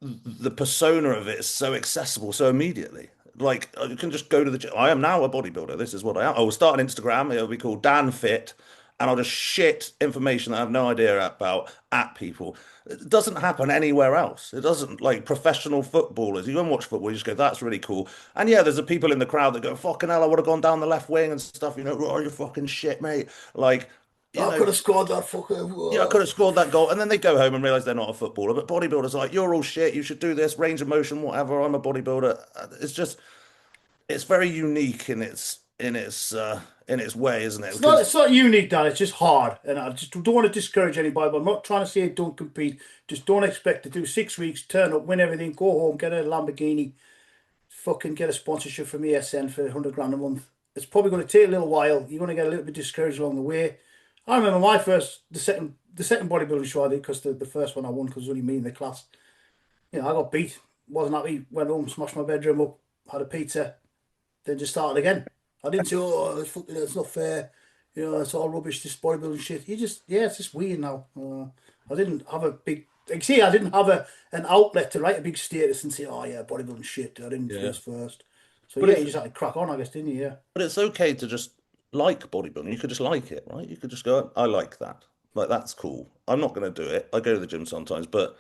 the persona of it is so accessible so immediately. Like you can just go to the gym. I am now a bodybuilder. This is what I am. I will start an Instagram. It'll be called Dan Fit, and I'll just shit information that I have no idea about at people. It doesn't happen anywhere else. It doesn't like professional footballers. You go and watch football, you just go, that's really cool. And yeah, there's the people in the crowd that go, fucking hell, I would have gone down the left wing and stuff. Oh, you're fucking shit, mate. Like, I could have scored that fucker. yeah, I could have scored that goal. And then they go home and realize they're not a footballer. But bodybuilders are like, you're all shit. You should do this, range of motion, whatever. I'm a bodybuilder. It's just, it's very unique in its way, isn't it? It's Because not unique, Dan. It's just hard, and I just don't want to discourage anybody. But I'm not trying to say don't compete. Just don't expect to do 6 weeks, turn up, win everything, go home, get a Lamborghini, fucking get a sponsorship from ESN for 100 grand a month. It's probably going to take a little while. You're going to get a little bit discouraged along the way. I remember the second bodybuilding show I did, because the first one I won because it was only me in the class. You know, I got beat, wasn't happy, went home, smashed my bedroom up, had a pizza, then just started again. I didn't say, oh, it's not fair. You know, it's all rubbish, this bodybuilding shit. It's just weird now. I didn't have a big, like, see, I didn't have an outlet to write a big status and say, oh yeah, bodybuilding shit. I didn't finish first. So But yeah, you just had to crack on, I guess, didn't you? Yeah. But it's okay to just like bodybuilding. You could just like it, right? You could just go, I like that. Like, that's cool. I'm not going to do it. I go to the gym sometimes, but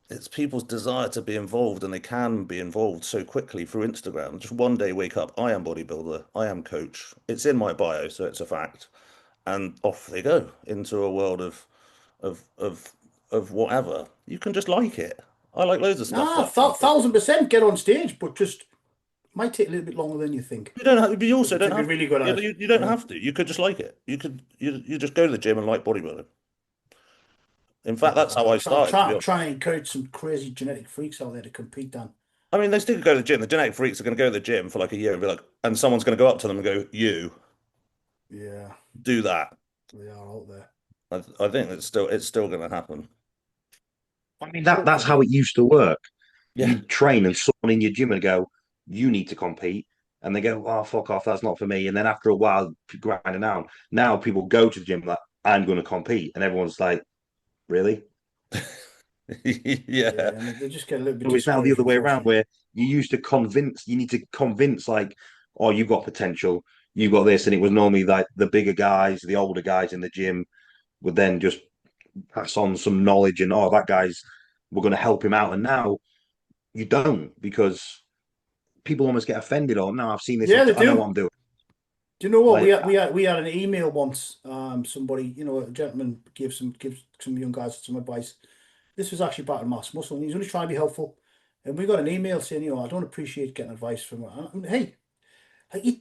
it's people's desire to be involved, and they can be involved so quickly through Instagram. Just one day wake up, I am bodybuilder, I am coach. It's in my bio, so it's a fact. And off they go into a world of of of whatever. You can just like it. I like loads of stuff. Nah, 1000% get on stage, but just might take a little bit longer than you think. You don't have, but you also To don't be have really good at it. you don't Yeah. have to. You could just like it. You just go to the gym and like bodybuilding. In fact, that's how I started. To be honest. Trying to encourage some crazy genetic freaks out there to compete, Dan. I mean, they still go to the gym. The genetic freaks are going to go to the gym for like a year and be like, and someone's going to go up to them and go, "You Yeah, do that." they are out there. I think it's still going to happen. I mean, that's how it used to work. Yeah. You train and someone in your gym and go, you need to compete. And they go, oh, fuck off, that's not for me. And then after a while, grinding down. Now people go to the gym like, I'm going to compete. And everyone's like, really? Yeah. And they just get a little bit. So it's now the other way around, unfortunately. where you need to convince, like, oh, you've got potential, you've got this. And it was normally like the bigger guys, the older guys in the gym would then just pass on some knowledge and, oh, we're going to help him out. And now you don't, because people almost get offended. Or, no, I've seen this. Yeah, they I know do. what I'm doing. Do you know what Like- we had an email once? Somebody, a gentleman gave some young guys some advice. This was actually about mass muscle, and he was only trying to be helpful. And we got an email saying, I don't appreciate getting advice from. Hey,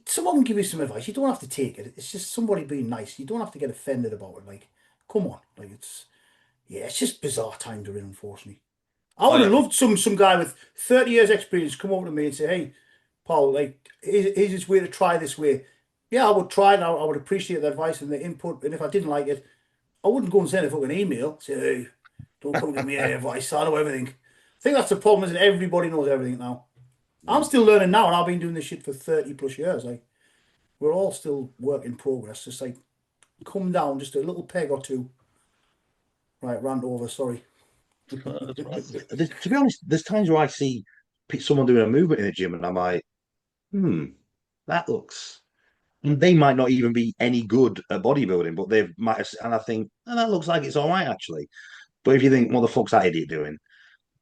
someone can give you some advice. You don't have to take it. It's just somebody being nice. You don't have to get offended about it. Like, come on, like it's just bizarre times we're in, unfortunately. I would have loved some guy with 30 years experience come over to me and say, hey, Paul, like, is this way to try this way? Yeah, I would try it. I would appreciate the advice and the input. And if I didn't like it, I wouldn't go and send a fucking email. Say, hey, don't come to me any advice. I know everything. I think that's the problem, isn't it? Everybody knows everything now. I'm still learning now, and I've been doing this shit for 30 plus years. Like, we're all still work in progress. Just like, come down just a little peg or two. Right, rant over, sorry. That's right. To be honest, there's times where I see someone doing a movement in the gym and I'm like, that looks. And they might not even be any good at bodybuilding, but they might have, and I think, that looks like it's all right, actually. But if you think, what the fuck's that idiot doing?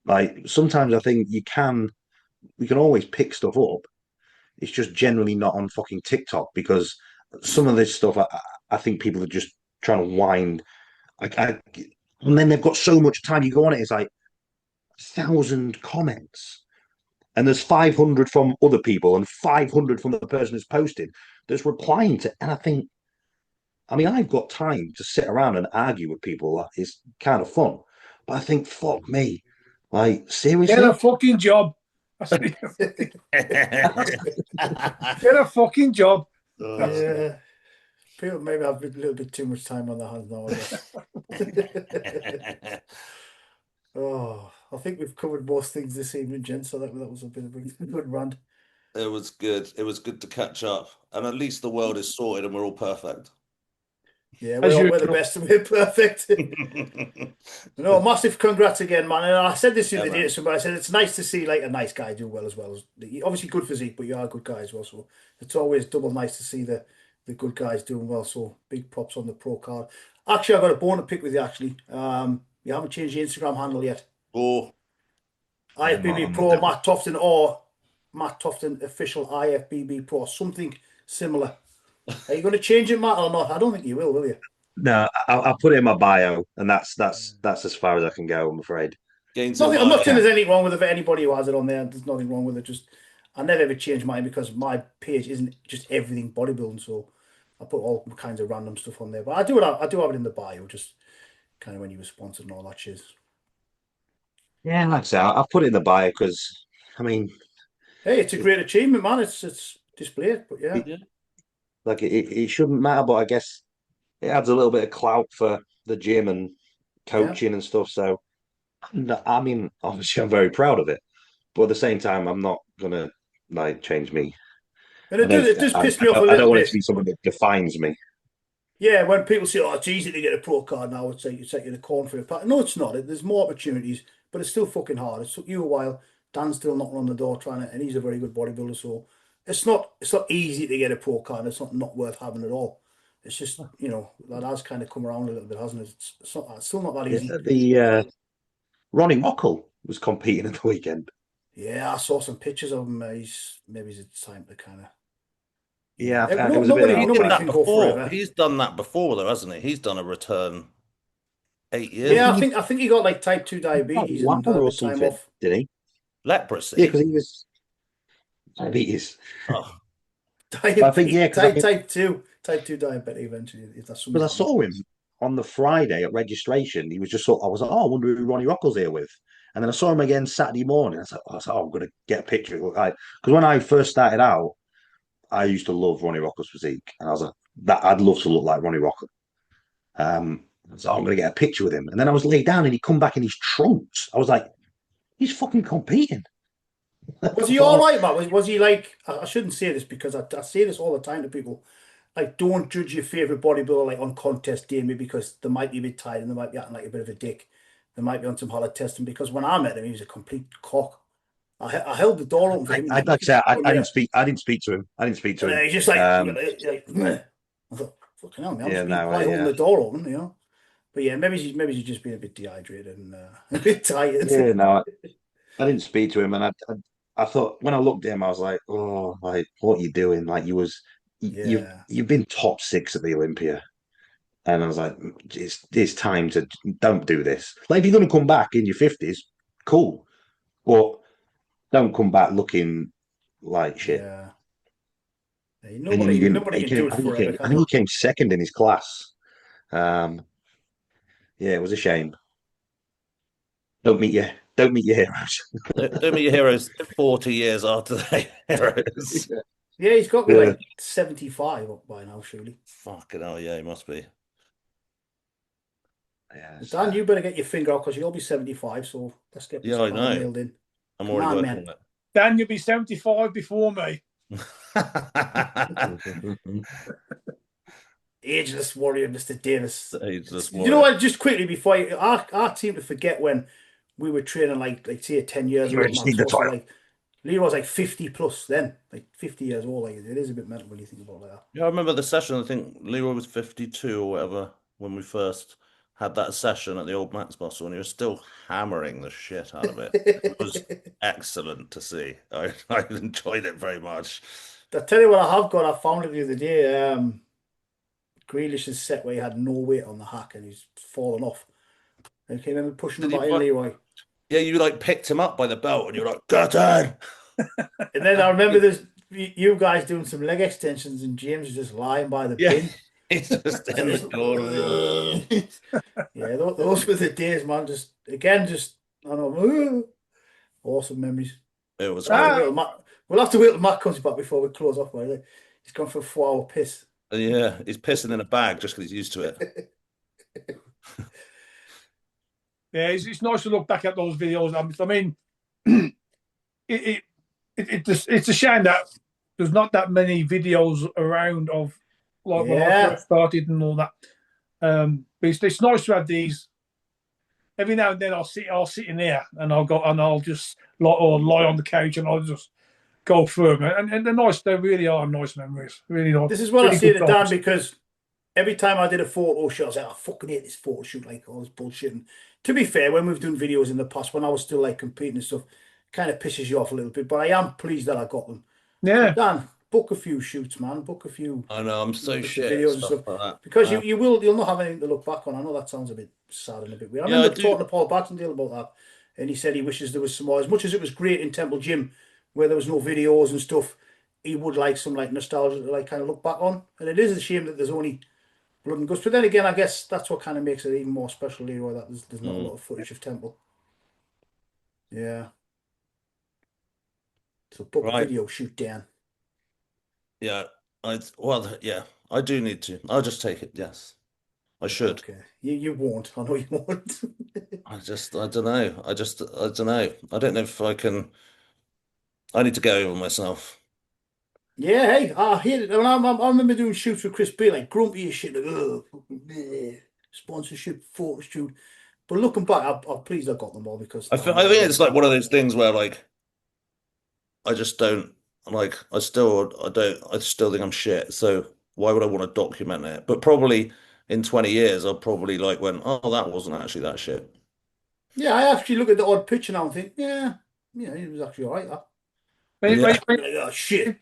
Like, sometimes I think we can always pick stuff up. It's just generally not on fucking TikTok, because some of this stuff, I think people are just trying to wind. And then they've got so much time. You go on it, it's like 1,000 comments, and there's 500 from other people and 500 from the person who's posted that's replying to. And I think, I mean, I've got time to sit around and argue with people. That is kind of fun. But I think, fuck me. Like, seriously? Get a fucking job. Get a fucking job. Yeah. People maybe have a little bit too much time on their hands now, I guess. Oh, I think we've covered most things this evening, gents. So that was a bit of a good rant. It was good. It was good to catch up, and at least the world is sorted and we're all perfect. Yeah, As we're the usual. best of it. Perfect. No, massive congrats again, man. And I said this the other day to somebody. I said it's nice to see like a nice guy do well as obviously good physique, but you are a good guy as well. So it's always double nice to see the good guys doing well. So big props on the pro card. Actually, I've got a bone to pick with you. Actually, you haven't changed your Instagram handle yet. Oh, IFBB Pro Matt Tofton or Matt Tofton official IFBB Pro, something similar. Are you going to change it, Matt, or not? I don't think you will you? No, I'll put it in my bio, and that's as far as I can go, I'm afraid. I'm not saying there's anything wrong with it for anybody who has it on there. There's nothing wrong with it. Just I never ever change mine because my page isn't just everything bodybuilding. So I put all kinds of random stuff on there. But I do have it in the bio, just kind of when you were sponsored and all that shit. Yeah, like I say, I'll put it in the bio because, I mean, hey, it's a great achievement, man. It's displayed, but yeah. Like it shouldn't matter, but I guess it adds a little bit of clout for the gym and coaching and stuff. So, I mean, obviously, I'm very proud of it, but at the same time, I'm not gonna like change me. And it does piss me off a little bit. I don't want it to be something that defines me. Yeah, when people say, "Oh, it's easy to get a pro card now," it's like you the corn for a pack. No, it's not. There's more opportunities, but it's still fucking hard. It took you a while. Dan's still knocking on the door trying to, and he's a very good bodybuilder. So it's not easy to get a pro card. It's not worth having at all. It's just that has kind of come around a little bit, hasn't it? It's still not that easy. The Ronnie Mockle was competing at the weekend. Yeah, I saw some pictures of him. Maybe it's time to kind of. Yeah, nobody can go forever. He's done that before, though, hasn't he? He's done a return 8 years. Yeah, I think he got like type 2 diabetes and or time something, off. did he? Leprosy. Yeah, because he was diabetes. Oh. I think type 2 diabetic eventually. Because I saw him on the Friday at registration. He was just I was like, oh, I wonder who Ronnie Rockle's here with. And then I saw him again Saturday morning. I was like, I'm going to get a picture. Because when I first started out, I used to love Ronnie Rockle's physique, and I was like, I'd love to look like Ronnie Rockle. So I'm going to get a picture with him. And then I was laid down, and he come back in his trunks. I was like, he's fucking competing. Was he all right, Matt? Was he like? I shouldn't say this because I say this all the time to people. Like, don't judge your favorite bodybuilder like on contest day, maybe because they might be a bit tired and they might be acting like a bit of a dick. They might be on some holiday testing. Because when I met him, he was a complete cock. I held the door open for him. I didn't speak. I didn't speak to him. He's just like, I thought, fucking hell, man. I'm just holding the door open, But yeah, maybe he's just been a bit dehydrated and a bit tired. Yeah, no, I didn't speak to him, and I thought when I looked at him, I was like, oh, like what are you doing? Like you've been top 6 at the Olympia, and I was like, it's time to don't do this. Like if you're going to come back in your 50s, cool, but don't come back looking like shit. Yeah. Nobody can do it forever. I think he came second in his class. Yeah, it was a shame. Don't meet your heroes. Don't meet your heroes 40 years after their heroes. Yeah, he's got to be like 75 up by now, surely. Fucking hell, yeah, he must be. Yeah, Dan, you better get your finger out because you'll be 75, so let's get this nailed in. I'm already working on it. Dan, you'll be 75 before me. Ageless warrior, Mr. Davis. Ageless warrior. You know what? Just quickly before our team to forget when we were training like say 10 years ago. Like Leroy was like 50 plus then, like 50 years old. Like it is a bit mental when you think about that. Yeah, I remember the session. I think Leroy was 52 or whatever when we first had that session at the old Max Muscle, and he was still hammering the shit out of it. It was excellent to see. I enjoyed it very much. I tell you what, I found it the other day. Grealish's set where he had no weight on the hack and he's fallen off. And came in pushing him back in, Leroy. Yeah, you like picked him up by the belt and you're like, get in! And then I remember there's you guys doing some leg extensions and James was just lying by the bin. He's just in the corner. Yeah, those were the days, man. Just I don't know, awesome memories. It was we'll have to wait till Matt comes back before we close off. By the way. He's gone for a 4-hour piss. Yeah, he's pissing in a bag just because he's used to it. Yeah, it's nice to look back at those videos. I mean, it's a shame that there's not that many videos around of like when I first started and all that. But it's nice to have these. Every now and then I'll sit in here and I'll just lie on the couch and I'll just go through them. And they're nice. They really are nice memories. Really nice. This is what really I say good to Dan, times. because every time I did a photo shoot, I was like, I fucking hate this photo shoot, like all this bullshit. And to be fair, when we've done videos in the past, when I was still like competing and stuff, kind of pisses you off a little bit. But I am pleased that I got them. Yeah. So Dan, book a few shoots, man. Book a few. I know, I'm so shit at videos and stuff stuff, like that. because you'll not have anything to look back on. I know that sounds a bit sad and a bit weird. I Yeah, remember I do. talking to Paul Battendale about that, and he said he wishes there was some more. As much as it was great in Temple Gym, where there was no videos and stuff, he would like some like nostalgia to like kind of look back on. And it is a shame that there's only blood and guts. But then again, I guess that's what kind of makes it even more special, Leroy, that there's not a lot of footage of Temple. Yeah. So book a Right. video shoot, Dan. Yeah, yeah, I do need to. I'll just take it. Yes, I should. Okay. You won't. I know you won't. I don't know. I don't know. I don't know if I can. I need to get over myself. Yeah, hey, I hate it. I remember doing shoots with Chris B, like grumpy as shit, like, oh, fucking bleh, sponsorship, photo shoot. But looking back, I'm pleased I got them all, because I think it's like one of those things where like I just don't like. I still think I'm shit. So why would I want to document it? But probably in 20 years, I'll probably like went, oh, that wasn't actually that shit. Yeah, I actually look at the odd picture now and think, yeah, it was actually all right, that. When- Yeah. when- Like, oh, shit.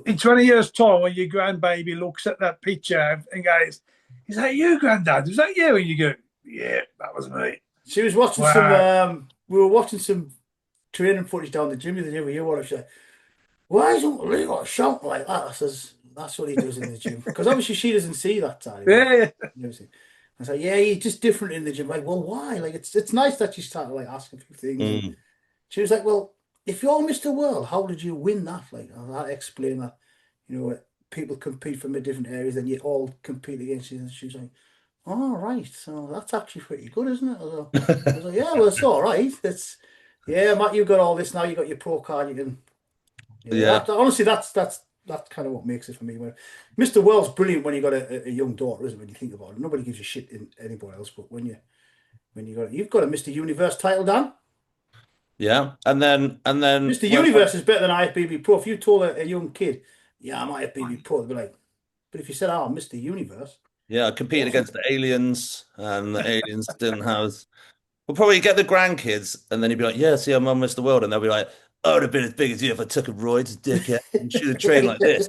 in 20 years' time, when your grandbaby looks at that picture and goes, "Is that you, Granddad? Was that you?" And you go, "Yeah, that was me." She was watching Wow. some, we were watching some training footage down the gym the other day with you, what she said, why is Uncle Leroy shouting like that? I says, that's what he does in the gym. Because obviously she doesn't see that time. Yeah. I was like, yeah, he's just different in the gym. Like, well, why? Like, it's nice that she started like asking a few things. And Mm. she was like, well, if you're Mr. World, how did you win that? Like, I had to explain that, people compete from the different areas, and you all compete against each other. She's like, oh, right. So that's actually pretty good, isn't it? I was like, yeah, well, it's all right. Yeah, Matt, you got all this now. You got your pro card. You can, Yeah. honestly, that's kind of what makes it for me. When Mr. World's brilliant when you got a young daughter, isn't it? When you think about it, nobody gives a shit in anybody else, but when you've got a Mr. Universe title, Dan. Yeah. And then Mr. Universe is better than IFBB Pro. If you told a young kid, yeah, I'm IFBB Pro, they'd be like, but if you said, oh, Mr. Universe, yeah, I competed awesome. against the aliens, and the aliens didn't have. We'll probably get the grandkids, and then he'd be like, "Yeah, see, I'm on Mr. World," and they'll be like, "I would have been as big as you if I took a roid, dickhead, and should have trained like this."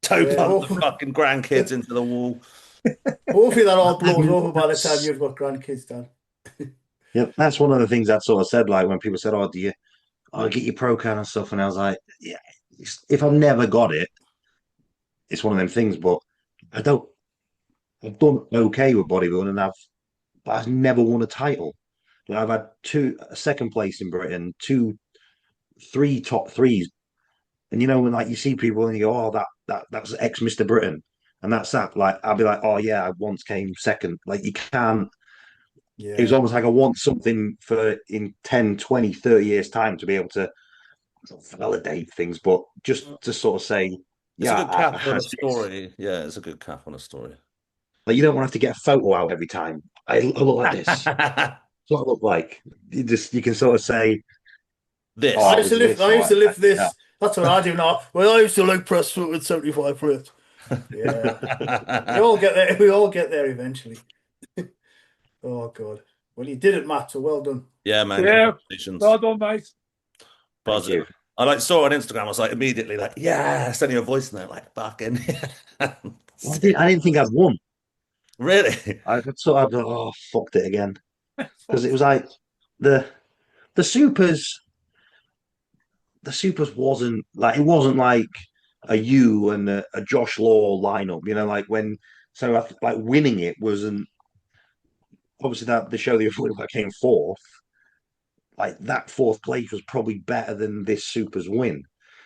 Toe pump the fucking grandkids into the wall. Hopefully that all blows over by the time you've got grandkids, Dan. Yeah, that's one of the things I'd sort of said, like when people said, "Oh, do you get your pro card and stuff?" And I was like, "Yeah, if I've never got it, it's one of them things." But I don't. I've done okay with bodybuilding, but I've never won a title. Like, I've had a second place in Britain, three top threes, and when like you see people and you go, "Oh, that's ex Mr. Britain," and that's that. Like I'll be like, "Oh yeah, I once came second." Like you can't. Yeah. It was almost like I want something for in 10, 20, 30 years time to be able to validate things, but just to sort of say, It's a yeah, good cap I on had a this. story. Yeah, it's a good cap on a story. Like you don't want to have to get a photo out every time. I look like this. That's what I look like. You can sort of say, This. oh, I it used to was lift. this. I used to lift Yeah. this. That's what I do now. Well, I used to like press foot with 75 plates. Yeah, we all get there. We all get there eventually. Oh God. Well, you did it, Matt. So well done. Yeah, man. Yeah. Congratulations. Well done, mate. Thank you. I like saw it on Instagram. I was like immediately like, yeah, sending you a voice note, like fucking. Well, I didn't think I'd won. Really? I sort of, oh, fucked it again. Because it was like the the supers, the supers it wasn't like a you and a Josh Law lineup, like like winning it wasn't obviously that the show the other I came fourth, like that fourth place was probably better than this supers win.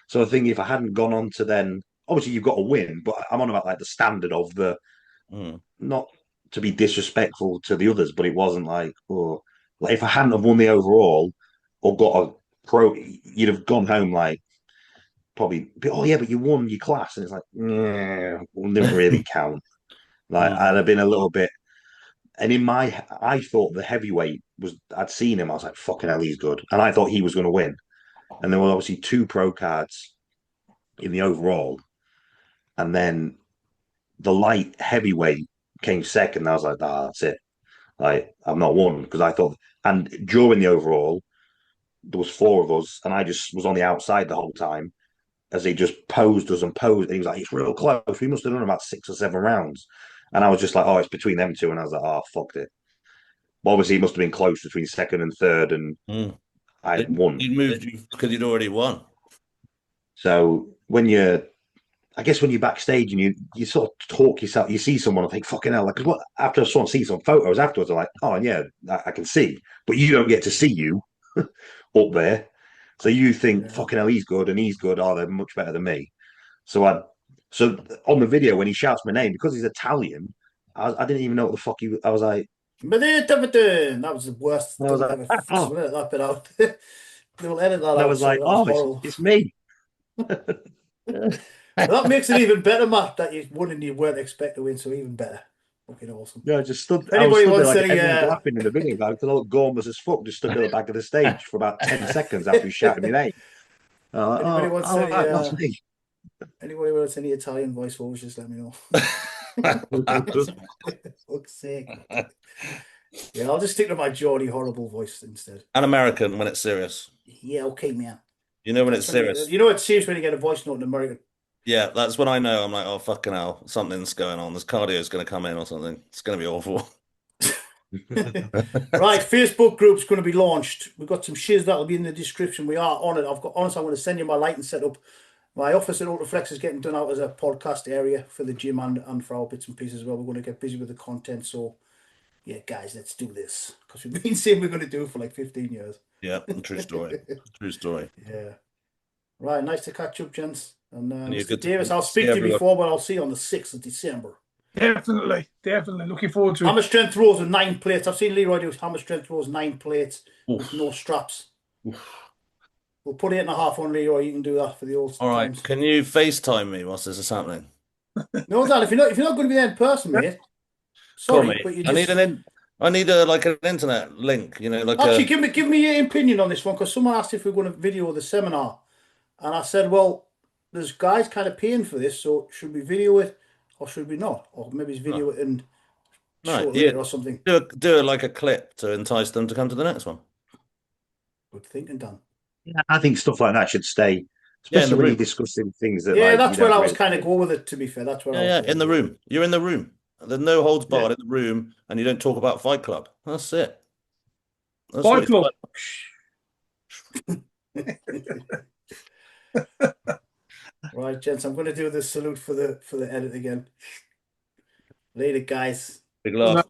So I think if I hadn't gone on to then obviously you've got to win, but I'm on about like the standard of the not to be disrespectful to the others, but it wasn't like if I hadn't have won the overall or got a pro, you'd have gone home like probably, oh yeah, but you won your class, and it's like, yeah, well, didn't really count. Like I'd have been a little bit. And I thought the heavyweight I'd seen him. I was like, fucking hell, he's good. And I thought he was going to win. And there were obviously 2 pro cards in the overall. And then the light heavyweight came second. I was like, that's it. Like, I've not won because I thought, and during the overall, there was 4 of us, and I just was on the outside the whole time as he just posed us and posed. And he was like, it's real close. We must have done about 6 or 7 rounds. And I was just like, oh, it's between them 2. And I was like, oh, fucked it. Well, obviously, it must have been close between second and third, and I won. He moved you because you'd already won. So I guess when you're backstage and you sort of talk yourself, you see someone and think, fucking hell, like, because after I saw and see some photos afterwards, I'm like, oh, and yeah, I can see, but you don't get to see you up there. So you think, fucking hell, he's good and he's good. Oh, they're much better than me. So on the video, when he shouts my name, because he's Italian, I didn't even know what the fuck I was like, that was the worst. I was like, Ever oh. that bit out. They'll edit that And out. I was like, oh, it's me. That makes it even better, Matt, that you won and you weren't expected to win, so even better. Fucking awesome. Yeah, I just stood. Anybody I was stood there, wants like any, everyone's laughing in the video because I looked gormless as fuck, just stood at the back of the stage for about 10 seconds after he shouted my name. Anybody wants any, that's me. anybody wants any Italian voiceovers, just let me know. Fuck's sake. Yeah, I'll just stick to my Geordie horrible voice instead. An American when it's serious. Yeah, okay, man. You know when it's serious. You know it's serious when you get a voice note in American. Yeah, that's when I know. I'm like, oh, fucking hell, something's going on. This cardio's going to come in or something. It's going to be awful. Right, Facebook group's going to be launched. We've got some shiz that'll be in the description. We are on it. Honestly, I'm going to send you my lighting setup. My office at Ultraflex is getting done out as a podcast area for the gym and for our bits and pieces as well. We're going to get busy with the content. So, yeah, guys, let's do this. Because we've been saying we're going to do it for like 15 years. Yeah, true story. True story. Yeah. Right, nice to catch up, gents. And Mr. Davis, I'll speak to you before, but I'll see you on the 6th of December. Definitely. Looking forward to it. Hammer strength throws with 9 plates. I've seen Leroy do hammer strength throws 9 plates with no straps. We'll put 8.5 on Leroy. You can do that for the old All right. times. Can you FaceTime me whilst this is happening? No, Dan, if you're not going to be there in person, mate. Sorry, but you just... I need an internet link. You know, like actually give me your opinion on this one, because someone asked if we were going to video the seminar, and I said, well, there's guys kind of paying for this, so should we video it or should we not? Or maybe it's video it and show it later or something. Do it like a clip to entice them to come to the next one. Good thinking, Dan. Yeah, I think stuff like that should stay, especially when you're discussing things that. Yeah, like, that's where I was kind of going with it. To be fair, that's where. Yeah, in the room. You're in the room. There's no holds barred in the room, and you don't talk about Fight Club. That's it. Fight Club. Right, gents, I'm going to do the salute for the edit again. Later, guys. Big laugh.